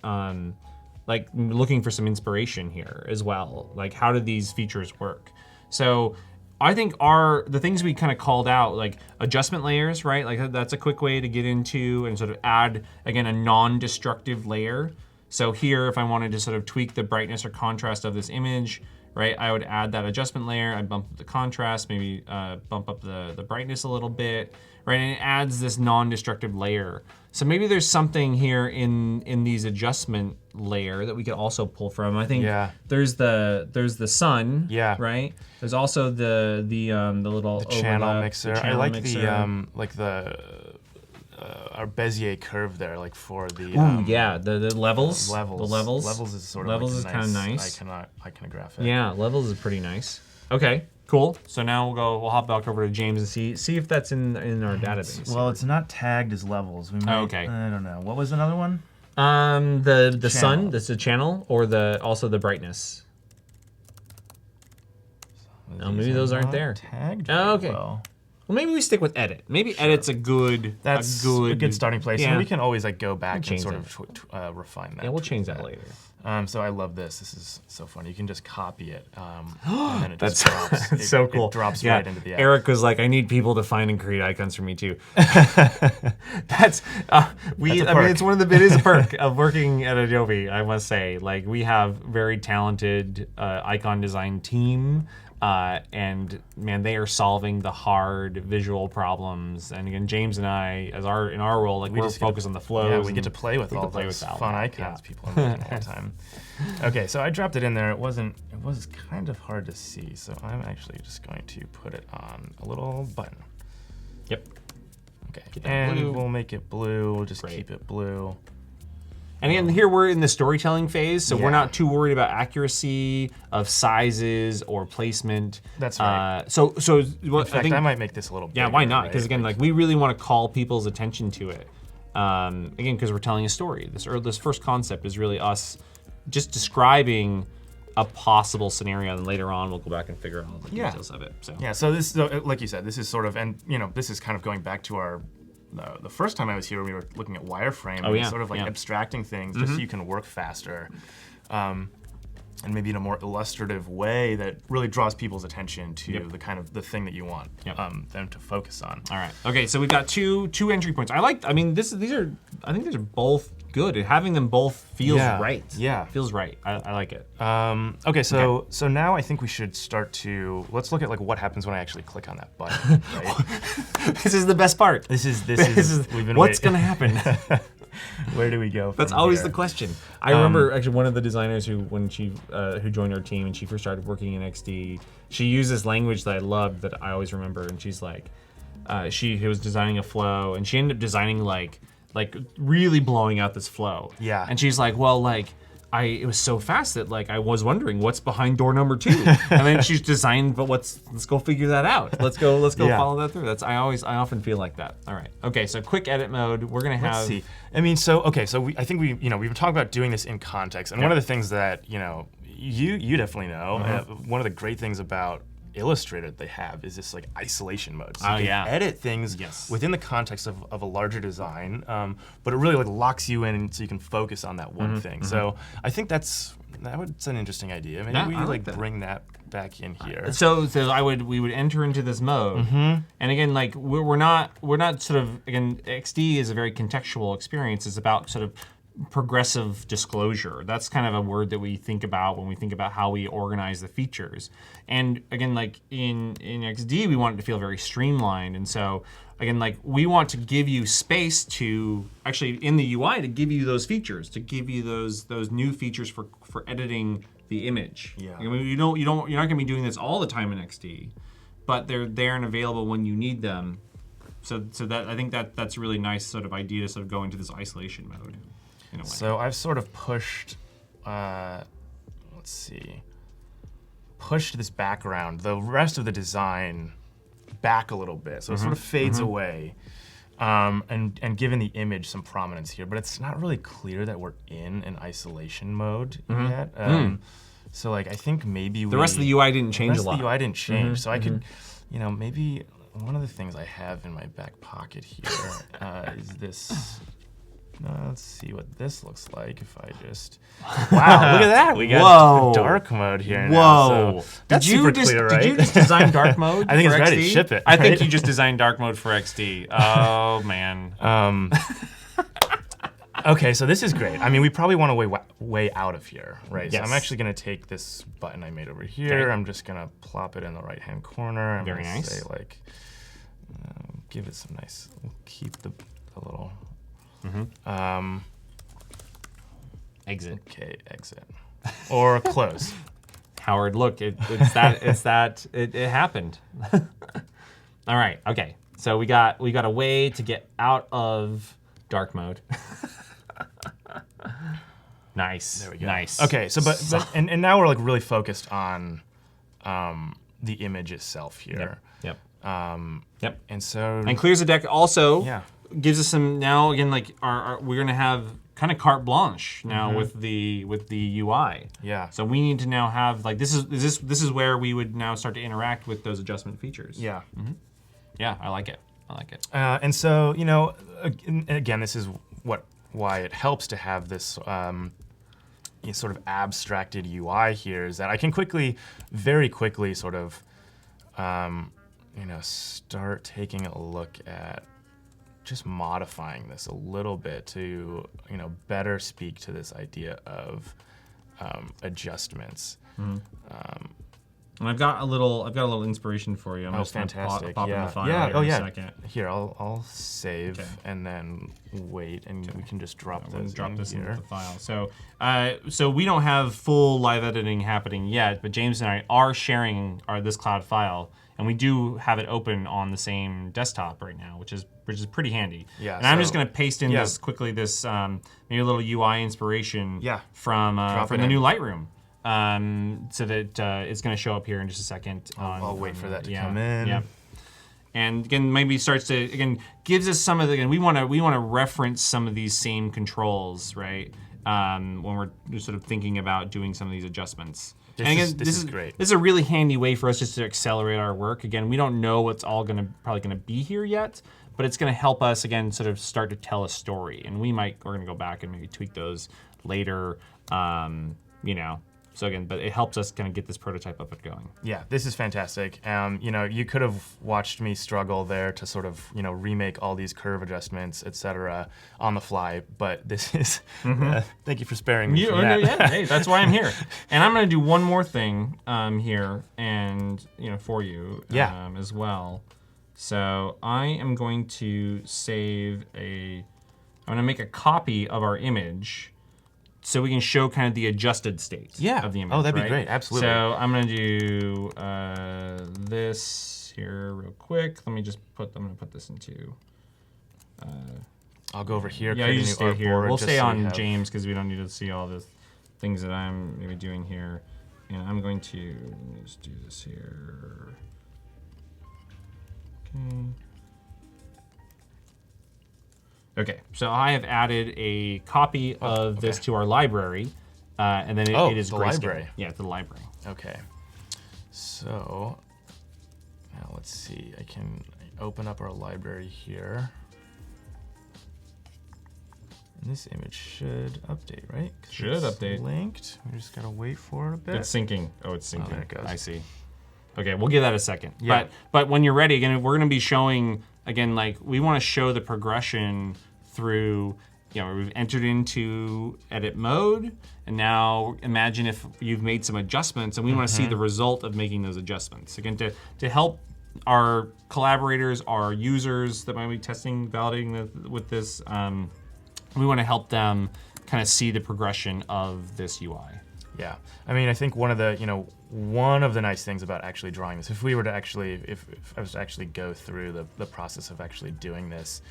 Speaker 1: like looking for some inspiration here as well. Like how do these features work? So I think the things we kind of called out, like adjustment layers, right? Like that's a quick way to get into and sort of add, again, a non-destructive layer. So here, if I wanted to sort of tweak the brightness or contrast of this image, right, I would add that adjustment layer, I'd bump up the contrast, maybe bump up the brightness a little bit, right? And it adds this non-destructive layer. So maybe there's something here in these adjustment layer that we could also pull from. I think there's the sun, right? There's also the little
Speaker 2: channel mixer. I like
Speaker 1: mixer.
Speaker 2: Our Bezier curve there, like for the
Speaker 1: the levels.
Speaker 2: Levels is sort of
Speaker 1: kind of nice.
Speaker 2: Iconographic.
Speaker 1: Yeah, levels is pretty nice. Okay, cool. So now we'll hop back over to James and see if that's in our database.
Speaker 2: Well, it's not tagged as levels. We might,
Speaker 1: okay.
Speaker 2: I don't know. What was another one?
Speaker 1: The sun. That's the channel, or also the brightness. Oh, maybe those aren't there.
Speaker 2: Tagged.
Speaker 1: Oh, okay. Well, maybe we stick with edit. Maybe edit's a good
Speaker 2: starting place.
Speaker 1: Yeah.
Speaker 2: And we can always like go back and sort of refine that.
Speaker 1: Yeah, we'll change that later.
Speaker 2: So I love this. This is so fun. You can just copy it, and then it just
Speaker 1: That's
Speaker 2: drops.
Speaker 1: so cool.
Speaker 2: It drops
Speaker 1: Yeah.
Speaker 2: right into the app.
Speaker 1: Eric was like, I need people to find and create icons for me too. That's it's one of the, it is a perk of working at Adobe, I must say. Like, we have very talented icon design team. And man, they are solving the hard visual problems. And again, James and I, in our role, like we're focused on the flows.
Speaker 2: Yeah, we get to play with all those fun icons people are making all the time. Okay, so I dropped it in there. It was kind of hard to see, so I'm actually just going to put it on a little button.
Speaker 1: Yep.
Speaker 2: Okay, and we'll make it blue. We'll just keep it blue.
Speaker 1: And again, here we're in the storytelling phase, so we're not too worried about accuracy of sizes or placement.
Speaker 2: That's right.
Speaker 1: So
Speaker 2: in fact, I might make this a little bigger.
Speaker 1: Yeah, why not? Because again, like we really want to call people's attention to it. Again, because we're telling a story. This first concept is really us just describing a possible scenario, and later on we'll go back and figure out all the details of it. So
Speaker 2: yeah, so this, like you said, this is sort of, and this is kind of going back to our. The first time I was here, we were looking at wireframe and sort of like abstracting things just so you can work faster, and maybe in a more illustrative way that really draws people's attention to the kind of the thing that you want them to focus on.
Speaker 1: All right. Okay. So we've got two entry points. I think these are both good. Having them both feels right.
Speaker 2: Yeah.
Speaker 1: Feels right. I like it.
Speaker 2: Okay, so now I think we should start to let's look at like what happens when I actually click on that button. Right?
Speaker 1: This is the best part.
Speaker 2: This is we've been
Speaker 1: what's gonna happen?
Speaker 2: Where do we go from
Speaker 1: That's always
Speaker 2: here?
Speaker 1: the question. I remember actually one of the designers who joined our team and she first started working in XD, she used this language that I loved that I always remember, and she's like, she was designing a flow and she ended up designing like really blowing out this flow.
Speaker 2: Yeah.
Speaker 1: And she's like, well, like it was so fast that like I was wondering what's behind door number 2. And then she's designed, but let's go figure that out. Let's go follow that through. I often feel like that. All right. Okay, so quick edit mode. We're gonna have.
Speaker 2: Let's see. I mean, I think we've been talking about doing this in context, and one of the things that you definitely know, one of the great things about Illustrator that they have is this like isolation mode. So you can edit things within the context of a larger design, but it really like locks you in so you can focus on that one thing. So I think that's an interesting idea. Maybe we like bring that back in here.
Speaker 1: So we would enter into this mode, and again, like we're not sort of, again, XD is a very contextual experience. It's about sort of progressive disclosure. That's kind of a word that we think about when we think about how we organize the features. And again, like in XD, we want it to feel very streamlined. And so again, like we want to give you space to actually in the UI to give you those features, to give you those new features for editing the image.
Speaker 2: Yeah.
Speaker 1: I mean, you're not going to be doing this all the time in XD, but they're there and available when you need them. So that I think that's a really nice sort of idea to sort of go into this isolation mode.
Speaker 2: So I've sort of pushed, pushed this background, the rest of the design back a little bit. So it sort of fades away, and given the image some prominence here, but it's not really clear that we're in an isolation mode yet. So like I think maybe
Speaker 1: the rest of the UI didn't change a lot.
Speaker 2: The rest of the UI didn't change, so I could, maybe one of the things I have in my back pocket here is this. Let's see what this looks like if I just. Wow, look at that! We got dark mode here now. So that's super clear, right?
Speaker 1: Did you just design dark mode?
Speaker 2: I think
Speaker 1: for
Speaker 2: it's ready
Speaker 1: XD?
Speaker 2: to ship it.
Speaker 1: I think you just designed dark mode for XD. Oh man.
Speaker 2: Okay, so this is great. I mean, we probably want to way out of here, right?
Speaker 1: Yes.
Speaker 2: So I'm actually going to take this button I made over here. I'm just going to plop it in the right-hand corner. I'm
Speaker 1: Very nice.
Speaker 2: Say like, give it some nice. We'll keep the little.
Speaker 1: Exit.
Speaker 2: Okay, exit. Or close.
Speaker 1: Howard, look, it happened. All right, okay. So we got a way to get out of dark mode. Nice.
Speaker 2: There we go.
Speaker 1: Nice.
Speaker 2: Okay, so but now we're like really focused on the image itself here.
Speaker 1: Yep.
Speaker 2: Yep. And
Speaker 1: clears the deck also.
Speaker 2: Yeah.
Speaker 1: Gives us some, now again, like we're gonna have kind of carte blanche now with the UI.
Speaker 2: Yeah.
Speaker 1: So we need to now have like this is where we would now start to interact with those adjustment features.
Speaker 2: Yeah.
Speaker 1: Yeah, I like it.
Speaker 2: And so again, this is why it helps to have this sort of abstracted UI here is that I can very quickly sort of, start taking a look at just modifying this a little bit to, better speak to this idea of adjustments.
Speaker 1: And I've got a little inspiration for you. I'm just
Speaker 2: fantastic!
Speaker 1: Pop in
Speaker 2: Yeah,
Speaker 1: the file
Speaker 2: yeah.
Speaker 1: here
Speaker 2: Oh,
Speaker 1: in a
Speaker 2: yeah.
Speaker 1: second.
Speaker 2: Here, I'll save and then wait, and we can just drop this.
Speaker 1: Drop this
Speaker 2: here.
Speaker 1: into the file. So we don't have full live editing happening yet, but James and I are sharing this cloud file, and we do have it open on the same desktop right now, which is pretty handy.
Speaker 2: Yeah.
Speaker 1: And I'm just gonna paste in this maybe a little UI inspiration from the new Lightroom. So that it's going to show up here in just a second.
Speaker 2: I'll wait for that to come in.
Speaker 1: Yeah. And again, maybe starts to gives us some of the we want to reference some of these same controls, right? When we're just sort of thinking about doing some of these adjustments.
Speaker 2: This is great.
Speaker 1: This is a really handy way for us just to accelerate our work. Again, we don't know what's all probably gonna be here yet, but it's gonna help us again sort of start to tell a story. And we're gonna go back and maybe tweak those later. So again, but it helps us kind of get this prototype up and going.
Speaker 2: Yeah, this is fantastic. You could have watched me struggle there to sort of, remake all these curve adjustments, etc., on the fly. But this is, thank you for sparing me from that.
Speaker 1: Yeah, hey, that's why I'm here. And I'm going to do one more thing here, and for you as well. So I am going to I'm going to make a copy of our image, so we can show kind of the adjusted state of the image.
Speaker 2: Oh, that'd be great. Absolutely.
Speaker 1: So I'm going to do this here real quick. I'm going to put this into...
Speaker 2: I'll go over here.
Speaker 1: Yeah, you just stay here. We'll stay on
Speaker 2: James.
Speaker 1: James because we don't need to see all the things that I'm maybe doing here. And I'm going to let me just do this here. Okay, so I have added a copy of this to our library, and then it is
Speaker 2: the
Speaker 1: grayscale.
Speaker 2: library.
Speaker 1: Yeah, the library.
Speaker 2: Okay. So now let's see. I can open up our library here. And this image should update, right?
Speaker 1: Should update.
Speaker 2: Linked. We just gotta wait for it a bit.
Speaker 1: It's syncing. Oh, it's syncing.
Speaker 2: There it goes.
Speaker 1: I see. Okay, we'll give that a second.
Speaker 2: Yeah.
Speaker 1: But when you're ready, again, we're going to be showing, again, like we want to show the progression through, we've entered into edit mode, and now imagine if you've made some adjustments, and we want to see the result of making those adjustments. Again, to help our collaborators, our users that might be testing, validating with this, we want to help them kind of see the progression of this UI.
Speaker 2: Yeah, I mean, I think one of the nice things about actually drawing this, if I was to actually go through the process of actually doing this,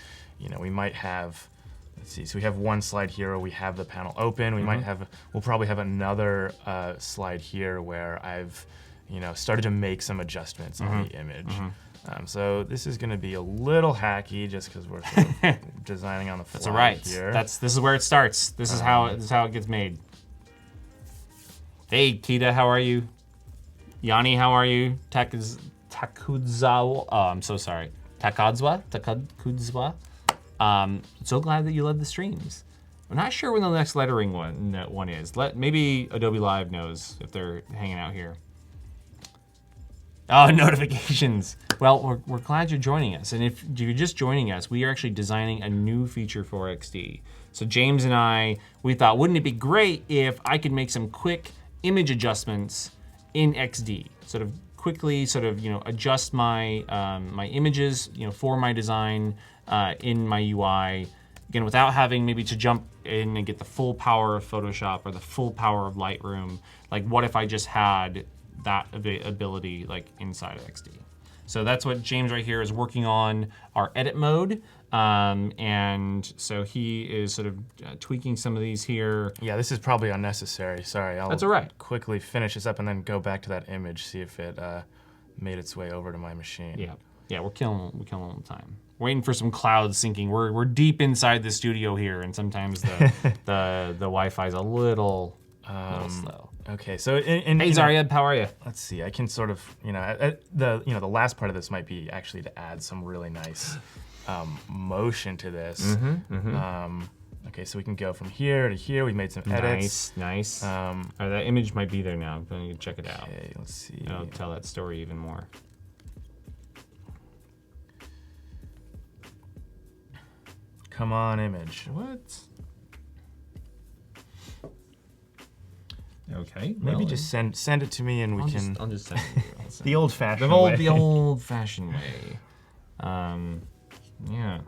Speaker 2: we might have, let's see, so we have one slide here where we have the panel open. We'll probably have another slide here where I've, started to make some adjustments on the image. So this is going to be a little hacky just because we're sort of designing on the fly.
Speaker 1: That's all right.
Speaker 2: Here.
Speaker 1: This is where it starts. This is how it gets made. Hey, Kita, how are you? Yanni, how are you? Takudzawa. Oh, I'm so sorry. Takadzwa? So glad that you love the streams. I'm not sure when the next lettering one is. Maybe Adobe Live knows if they're hanging out here. Oh, notifications. Well, we're glad you're joining us. And if you're just joining us, we are actually designing a new feature for XD. So James and we thought, wouldn't it be great if I could make some quick image adjustments in XD, sort of quickly adjust my my images for my design in my UI, again without having maybe to jump in and get the full power of Photoshop or the full power of Lightroom. Like, what if I just had that ability inside of XD? So that's what James right here is working on, our edit mode. And so he is sort of tweaking some of these here.
Speaker 2: Yeah, this is probably unnecessary. Sorry,
Speaker 1: That's all right.
Speaker 2: Quickly finish this up and then go back to that image, see if it made its way over to my machine.
Speaker 1: Yeah, we're killing the time. Waiting for some cloud syncing. We're deep inside the studio here, and sometimes the Wi-Fi is a little slow.
Speaker 2: Okay, so
Speaker 1: hey Zaryeb, how are you?
Speaker 2: Let's see. I can sort of the last part of this might be actually to add some really nice motion to this. Okay, so we can go from here to here. We made some edits.
Speaker 1: Nice. That image might be there now. I'm going to check it out.
Speaker 2: Okay, let's see.
Speaker 1: I'll tell that story even more.
Speaker 2: Come on, image.
Speaker 1: What? Okay.
Speaker 2: Maybe
Speaker 1: well,
Speaker 2: just send it to me and
Speaker 1: I'll just send it to you.
Speaker 2: the old-fashioned way.
Speaker 1: The old-fashioned way. Yeah.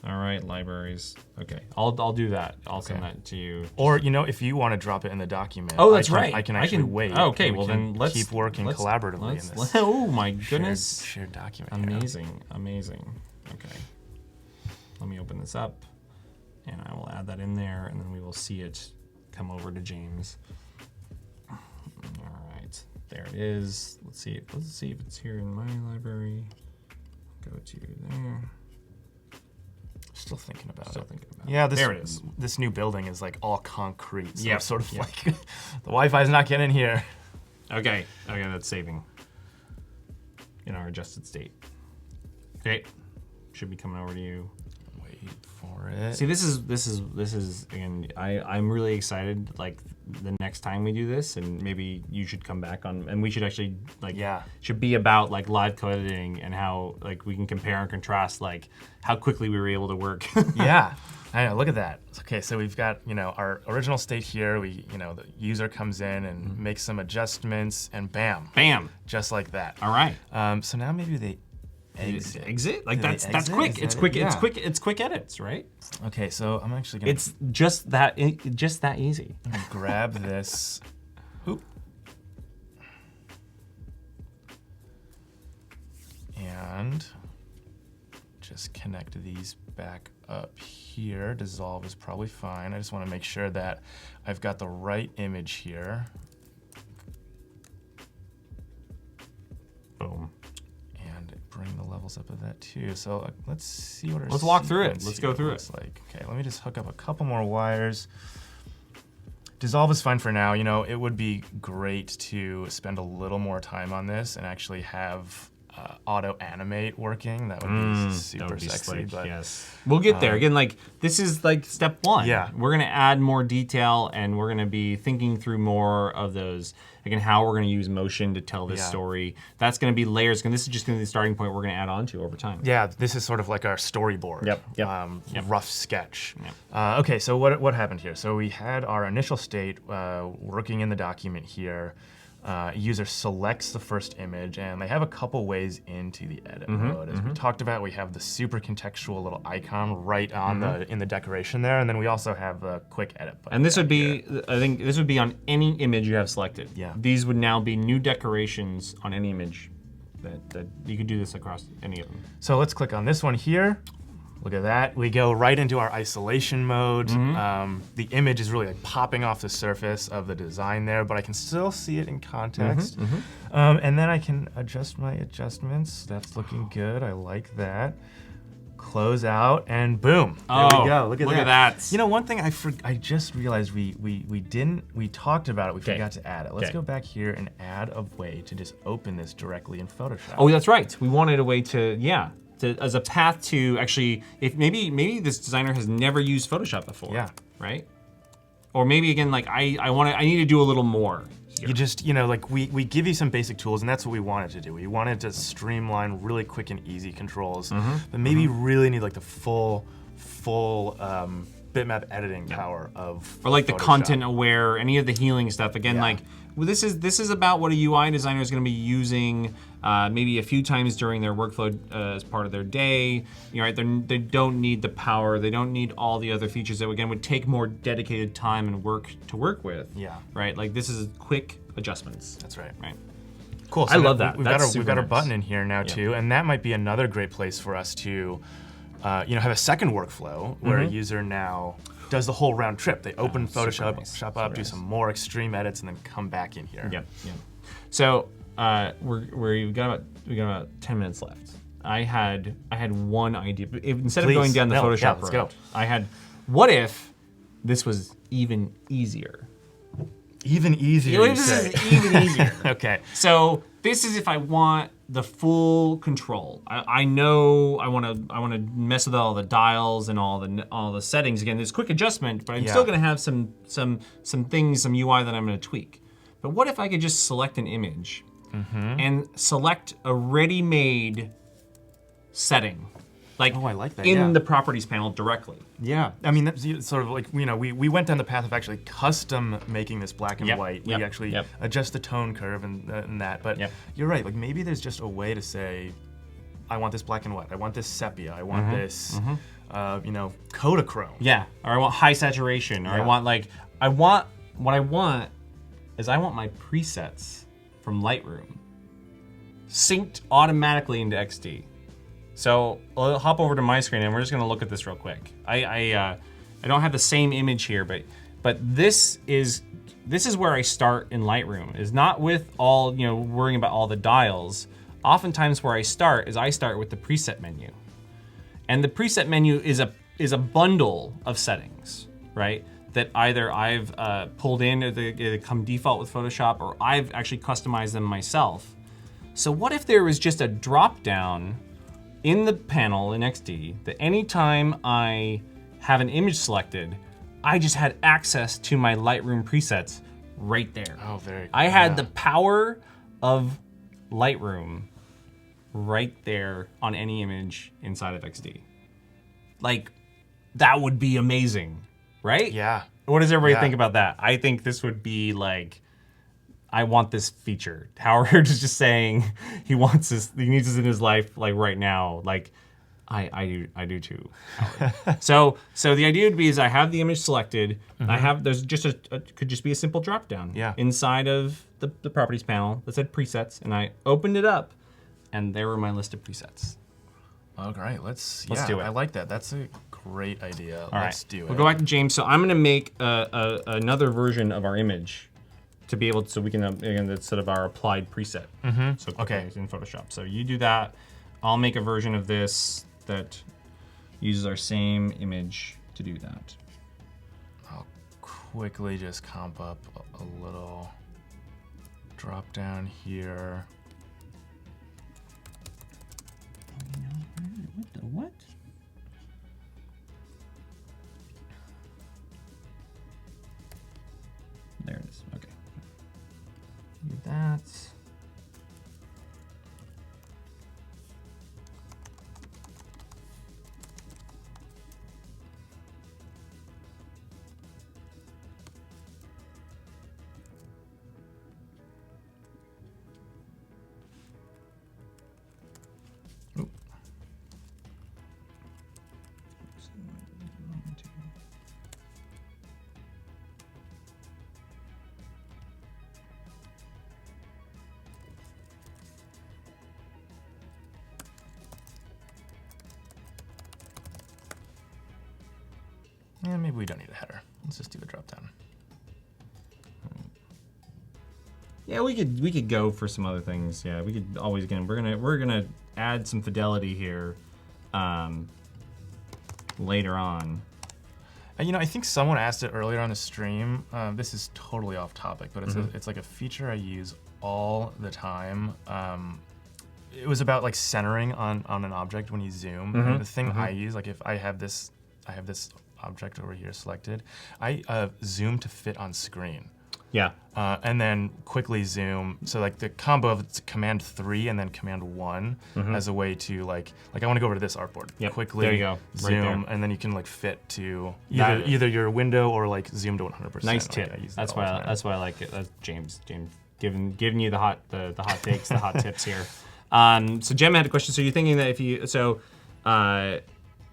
Speaker 1: All right, libraries. Okay, I'll do that. I'll send that to you.
Speaker 2: Or if you want to drop it in the document.
Speaker 1: Oh, that's right.
Speaker 2: I can actually wait.
Speaker 1: Okay, well then let's
Speaker 2: keep working collaboratively in this.
Speaker 1: Oh my goodness.
Speaker 2: Shared document.
Speaker 1: Amazing. Okay. Let me open this up, and I will add that in there, and then we will see it come over to James. All right, there it is. Let's see if it's here in my library. Go to there.
Speaker 2: Still thinking about it.
Speaker 1: Yeah,
Speaker 2: there it is. This new building is like all concrete. So sort of like the Wi-Fi's not getting in here.
Speaker 1: Okay, that's saving in our adjusted state. Okay, should be coming over to you.
Speaker 2: Wait for it.
Speaker 1: See, this is again. I'm really excited. Like the next time we do this, and maybe you should come back on, and we should actually should be about like live co-editing and how like we can compare and contrast like how quickly we were able to work.
Speaker 2: Yeah, I know. Look at that. Okay, so we've got our original state here. We the user comes in and makes some adjustments, and bam, just like that.
Speaker 1: All right.
Speaker 2: So now maybe they exit.
Speaker 1: Like that's quick. It's quick. It's quick edits, right?
Speaker 2: Okay, so I'm actually gonna.
Speaker 1: It's just that easy.
Speaker 2: I'm gonna grab this. Oop. And just connect these back up here. Dissolve is probably fine. I just want to make sure that I've got the right image here.
Speaker 1: Boom.
Speaker 2: Bring the levels up of that too. So let's see what our
Speaker 1: Let's walk through it. Let's go through it.
Speaker 2: Like, okay, let me just hook up a couple more wires. Dissolve is fine for now. It would be great to spend a little more time on this and actually have auto animate working. That would be super sexy.
Speaker 1: Slick,
Speaker 2: but
Speaker 1: yes, we'll get there. Again, like this is like step one.
Speaker 2: Yeah,
Speaker 1: we're gonna add more detail, and we're gonna be thinking through more of those. Again, how we're gonna use motion to tell this story. That's gonna be layers. And this is just gonna be the starting point we're gonna add on to over time.
Speaker 2: Yeah, this is sort of like our storyboard.
Speaker 1: Yep.
Speaker 2: Rough sketch.
Speaker 1: Yep.
Speaker 2: Okay, so what happened here? So we had our initial state working in the document here. User selects the first image, and they have a couple ways into the edit mode. As we talked about, we have the super contextual little icon right on in the decoration there, and then we also have a quick edit button.
Speaker 1: And this would be, I think, this would be on any image you have selected.
Speaker 2: Yeah.
Speaker 1: These would now be new decorations on any image that you could do this across any of them.
Speaker 2: So let's click on this one here. Look at that. We go right into our isolation mode. The image is really like popping off the surface of the design there, but I can still see it in context. And then I can adjust my adjustments. That's looking good. I like that. Close out, and boom. There we go. Look at that. One thing I just realized we talked about it. We forgot to add it. Let's go back here and add a way to just open this directly in Photoshop.
Speaker 1: Oh, that's right. We wanted a way to, as a path to actually, if maybe this designer has never used Photoshop before.
Speaker 2: Yeah.
Speaker 1: Right? Or maybe again, like I need to do a little more here.
Speaker 2: You just, like we give you some basic tools, and that's what we wanted to do. We wanted to streamline really quick and easy controls, but maybe really need like the full bitmap editing power of
Speaker 1: or like
Speaker 2: Photoshop.
Speaker 1: The content aware, any of the healing stuff. Again, like this is about what a UI designer is going to be using maybe a few times during their workflow as part of their day. Right? They don't need the power. They don't need all the other features that again would take more dedicated time and work to work with.
Speaker 2: Yeah.
Speaker 1: Right. Like this is quick adjustments.
Speaker 2: That's right.
Speaker 1: Right.
Speaker 2: Cool. So
Speaker 1: I love that.
Speaker 2: We've got our button in here now too, and that might be another great place for us to, have a second workflow where a user now does the whole round trip. They open Photoshop up, do some more extreme edits, and then come back in here.
Speaker 1: Yep. So we got about 10 minutes left. I had one idea. Instead of going down the Photoshop road, I had, what if this was even easier?
Speaker 2: Even easier.
Speaker 1: Even easier.
Speaker 2: Okay.
Speaker 1: So This is if I want the full control. I know I want to mess with all the dials and all the settings. Again, there's quick adjustment, but I'm still going to have some things, some UI that I'm going to tweak. But what if I could just select an image and select a ready-made setting? Like,
Speaker 2: I like that,
Speaker 1: in the properties panel directly.
Speaker 2: Yeah, I mean, that's sort of like, you know, we went down the path of actually custom making this black and white. We actually adjust the tone curve and that, but you're right, like maybe there's just a way to say, I want this black and white, I want this sepia, I want this, you know, Kodachrome.
Speaker 1: Yeah, or I want high saturation, or I want what I want is I want my presets from Lightroom synced automatically into XD. So I'll hop over to my screen and we're just gonna look at this real quick. I don't have the same image here, but this is where I start in Lightroom. Is not with all, you know, worrying about all the dials. Oftentimes where I start with the preset menu. And the preset menu is a bundle of settings, right? That either I've pulled in or they come default with Photoshop, or I've actually customized them myself. So what if there was just a drop down in the panel in XD that anytime I have an image selected, I just had access to my Lightroom presets right there.
Speaker 2: Oh, very cool.
Speaker 1: I had the power of Lightroom right there on any image inside of XD. Like, that would be amazing, right?
Speaker 2: Yeah.
Speaker 1: What does everybody think about that? I think this would be like, I want this feature. Howard is just saying he wants this, he needs this in his life like right now. Like, I do too, Howard. so the idea would be is I have the image selected. There's just could just be a simple drop down inside of the properties panel that said presets, and I opened it up, and there were my list of presets.
Speaker 2: Oh, great. Let's
Speaker 1: do it.
Speaker 2: I like that. That's a great idea. Let's do it.
Speaker 1: We'll go back to James. So I'm gonna make another version of our image to be able to, so we can, again, that's sort of our applied preset. So in Photoshop. So you do that. I'll make a version of this that uses our same image to do that.
Speaker 2: I'll quickly just comp up a little drop down here.
Speaker 3: What the what? There it is. Okay.
Speaker 1: Do that.
Speaker 2: Yeah, maybe we don't need a header. Let's just do a drop down.
Speaker 1: Yeah, we could go for some other things. Yeah, we could always, again, we're gonna add some fidelity here later on.
Speaker 2: You know, I think someone asked it earlier on the stream. This is totally off topic, but it's like a feature I use all the time. It was about like centering on an object when you zoom. And the thing I use, like if I have this object over here selected, I zoom to fit on screen.
Speaker 1: Yeah.
Speaker 2: And then quickly zoom. So like the combo of Command 3 and then Command 1 as a way to like I want to go over to this artboard.
Speaker 1: Yep.
Speaker 2: Quickly
Speaker 1: there you go.
Speaker 2: zoom, and then you can like fit to either your window or like zoom to 100%.
Speaker 1: Nice tip.
Speaker 2: Like,
Speaker 1: that's why I like it. That's James giving you the hot takes, the hot tips here. So Gemma had a question. So you're thinking that if you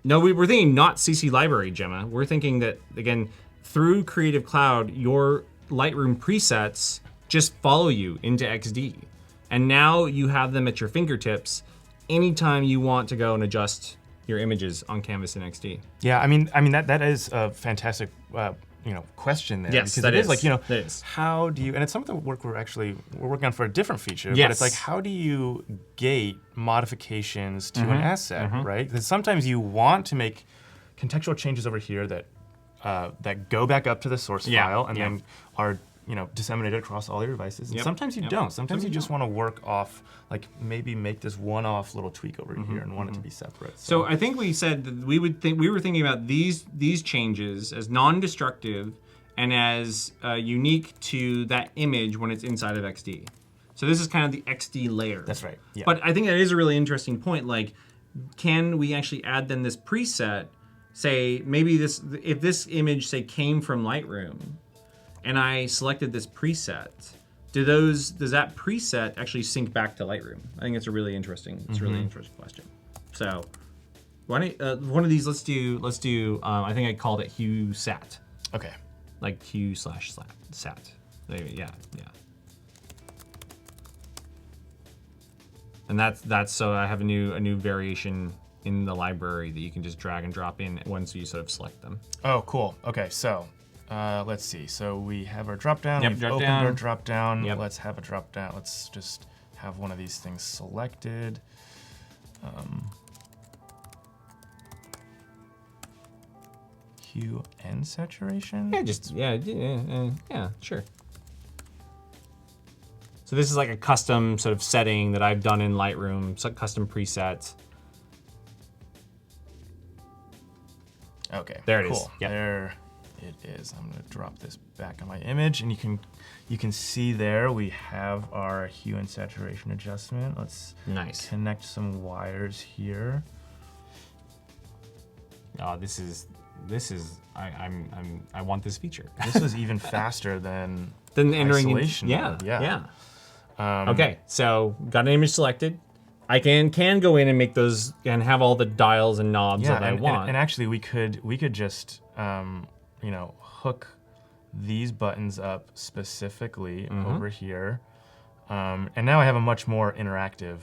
Speaker 1: no, we were thinking not CC library, Gemma. We're thinking that, again, through Creative Cloud, your Lightroom presets just follow you into XD. And now you have them at your fingertips anytime you want to go and adjust your images on Canvas in XD.
Speaker 2: Yeah, I mean that is a fantastic question there.
Speaker 1: Yes,
Speaker 2: because
Speaker 1: that
Speaker 2: it is like, how do you, and it's some of the work we're working on for a different feature, but it's like, how do you gate modifications to an asset, right? Because sometimes you want to make contextual changes over here that go back up to the source file and then are disseminate it across all your devices. And
Speaker 1: Yep.
Speaker 2: sometimes you
Speaker 1: Yep.
Speaker 2: don't. Sometimes
Speaker 1: Sometimes
Speaker 2: you
Speaker 1: you
Speaker 2: just want to work off, like maybe make this one-off little tweak over here and want it to be separate.
Speaker 1: So I think we said that we were thinking about these changes as non-destructive and as unique to that image when it's inside of XD. So this is kind of the XD layer.
Speaker 2: That's right. Yeah.
Speaker 1: But I think that is a really interesting point. Like, can we actually add then this preset? Say maybe if this image say came from Lightroom, and I selected this preset, does that preset actually sync back to Lightroom? I think it's a really interesting. It's a really interesting question. So, why don't one of these? Let's do. I think I called it hue sat.
Speaker 2: Okay.
Speaker 1: Like hue/sat. Yeah. And that's so I have a new variation in the library that you can just drag and drop in once you sort of select them.
Speaker 2: Oh, cool. Okay, so let's see. So we have our drop down.
Speaker 1: Yep,
Speaker 2: We've
Speaker 1: drop
Speaker 2: opened
Speaker 1: down.
Speaker 2: our drop down.
Speaker 1: Yep.
Speaker 2: Let's have a drop down. Let's just have one of these things selected. Hue and saturation.
Speaker 1: Yeah, sure. So this is like a custom sort of setting that I've done in Lightroom, so custom presets.
Speaker 2: Okay.
Speaker 1: There it
Speaker 2: cool.
Speaker 1: is. Yep.
Speaker 2: There it is. I'm gonna drop this back on my image, and you can see there we have our hue and saturation adjustment. Let's
Speaker 1: Nice.
Speaker 2: connect some wires here.
Speaker 1: Oh, this is I want this feature.
Speaker 2: This was even faster than
Speaker 1: Then entering
Speaker 2: isolation.
Speaker 1: yeah. Okay, so got an image selected. I can go in and make those and have all the dials and knobs that I want.
Speaker 2: And actually, we could just hook these buttons up specifically over here, and now I have a much more interactive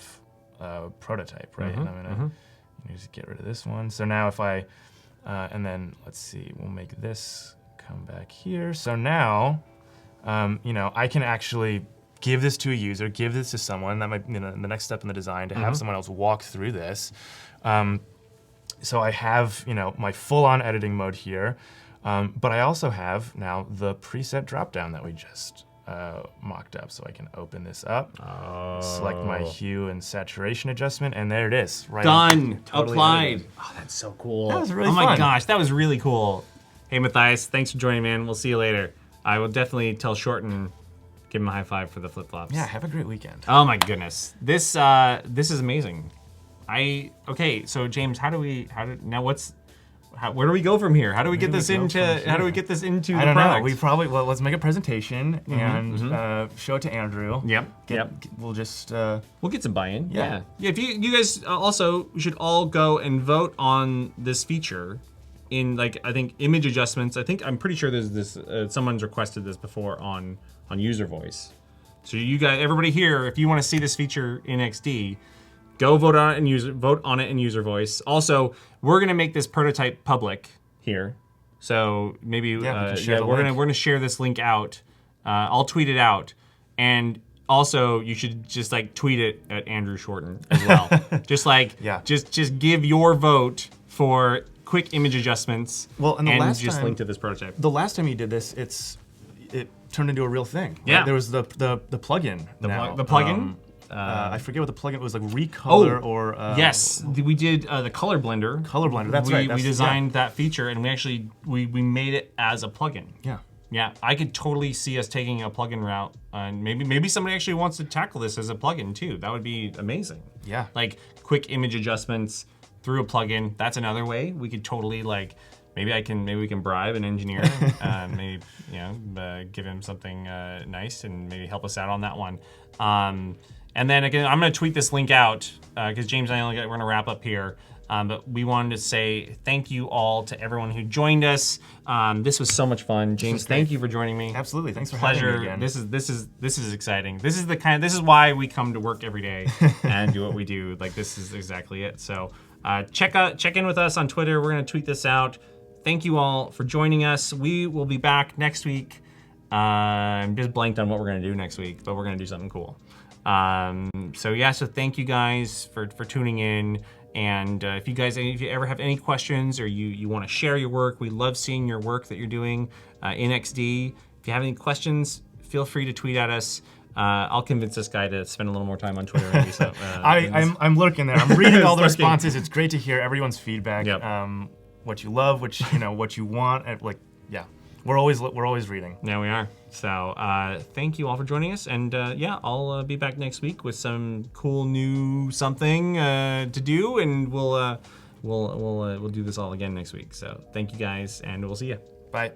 Speaker 2: prototype, right? And I'm gonna just get rid of this one. So now if I and then let's see, we'll make this come back here. So now, I can actually give this to a user, give this to someone. That might, the next step in the design to have someone else walk through this. So I have, my full-on editing mode here, but I also have now the preset dropdown that we just mocked up. So I can open this up, select my hue and saturation adjustment, and there it is. Right.
Speaker 1: Done.
Speaker 2: Totally
Speaker 1: Applied.
Speaker 2: edited.
Speaker 1: Oh, that's so cool.
Speaker 2: That was really
Speaker 1: Oh my
Speaker 2: fun.
Speaker 1: gosh, that was really cool. Hey Matthias, thanks for joining, man. We'll see you later. I will definitely tell Shorten, give him a high five for the flip flops.
Speaker 2: Yeah, have a great weekend.
Speaker 1: Oh my goodness, this is amazing. Okay, so James, where do we go from here? How do we get this into? How do we get this into the
Speaker 2: I don't
Speaker 1: product?
Speaker 2: know. Let's make a presentation and show it to Andrew.
Speaker 1: Yep.
Speaker 2: We'll just.
Speaker 1: We'll get some buy-in.
Speaker 2: Yeah.
Speaker 1: If you guys also should all go and vote on this feature in I think image adjustments. I'm pretty sure there's this. Someone's requested this before on user voice. So you guys, everybody here, if you want to see this feature in XD, go vote on it in user voice. Also, we're gonna make this prototype public here. So maybe we're gonna share this link out. I'll tweet it out, and also you should just tweet it at Andrew Shorten as well. just give your vote for quick image adjustments.
Speaker 2: Well, and the last
Speaker 1: just
Speaker 2: time,
Speaker 1: link to this prototype.
Speaker 2: The last time you did this, it turned into a real thing. Right?
Speaker 1: Yeah.
Speaker 2: There was the plugin.
Speaker 1: The
Speaker 2: now.
Speaker 1: plugin.
Speaker 2: I forget what the plugin was, Recolor or.
Speaker 1: Yes, we did the color blender.
Speaker 2: Color blender. That's right.
Speaker 1: We designed that feature, and we actually we made it as a plugin.
Speaker 2: Yeah.
Speaker 1: Yeah, I could totally see us taking a plugin route, and maybe somebody actually wants to tackle this as a plugin too. That would be amazing.
Speaker 2: Yeah.
Speaker 1: Like quick image adjustments through a plugin. That's another way we could totally maybe we can bribe an engineer, maybe give him something nice and maybe help us out on that one. And then again, I'm gonna tweet this link out because James and we're gonna wrap up here. But we wanted to say thank you all to everyone who joined us. This was so much fun. James, thank you for joining me.
Speaker 2: Absolutely, thanks for having me again.
Speaker 1: This is exciting. This is why we come to work every day and do what we do. This is exactly it. So check in with us on Twitter. We're gonna tweet this out. Thank you all for joining us. We will be back next week. I'm just blanked on what we're gonna do next week, but we're gonna do something cool. So thank you guys for tuning in. And if you ever have any questions or you want to share your work, we love seeing your work that you're doing in XD. If you have any questions, feel free to tweet at us. I'll convince this guy to spend a little more time on Twitter. Maybe, so,
Speaker 2: I'm looking there. I'm reading all the responses. It's great to hear everyone's feedback.
Speaker 1: Yep.
Speaker 2: What you love, what you want. Yeah, we're always reading.
Speaker 1: There we are. So thank you all for joining us, and yeah, I'll be back next week with some cool new something to do, and we'll do this all again next week. So thank you guys, and we'll see you.
Speaker 2: Bye.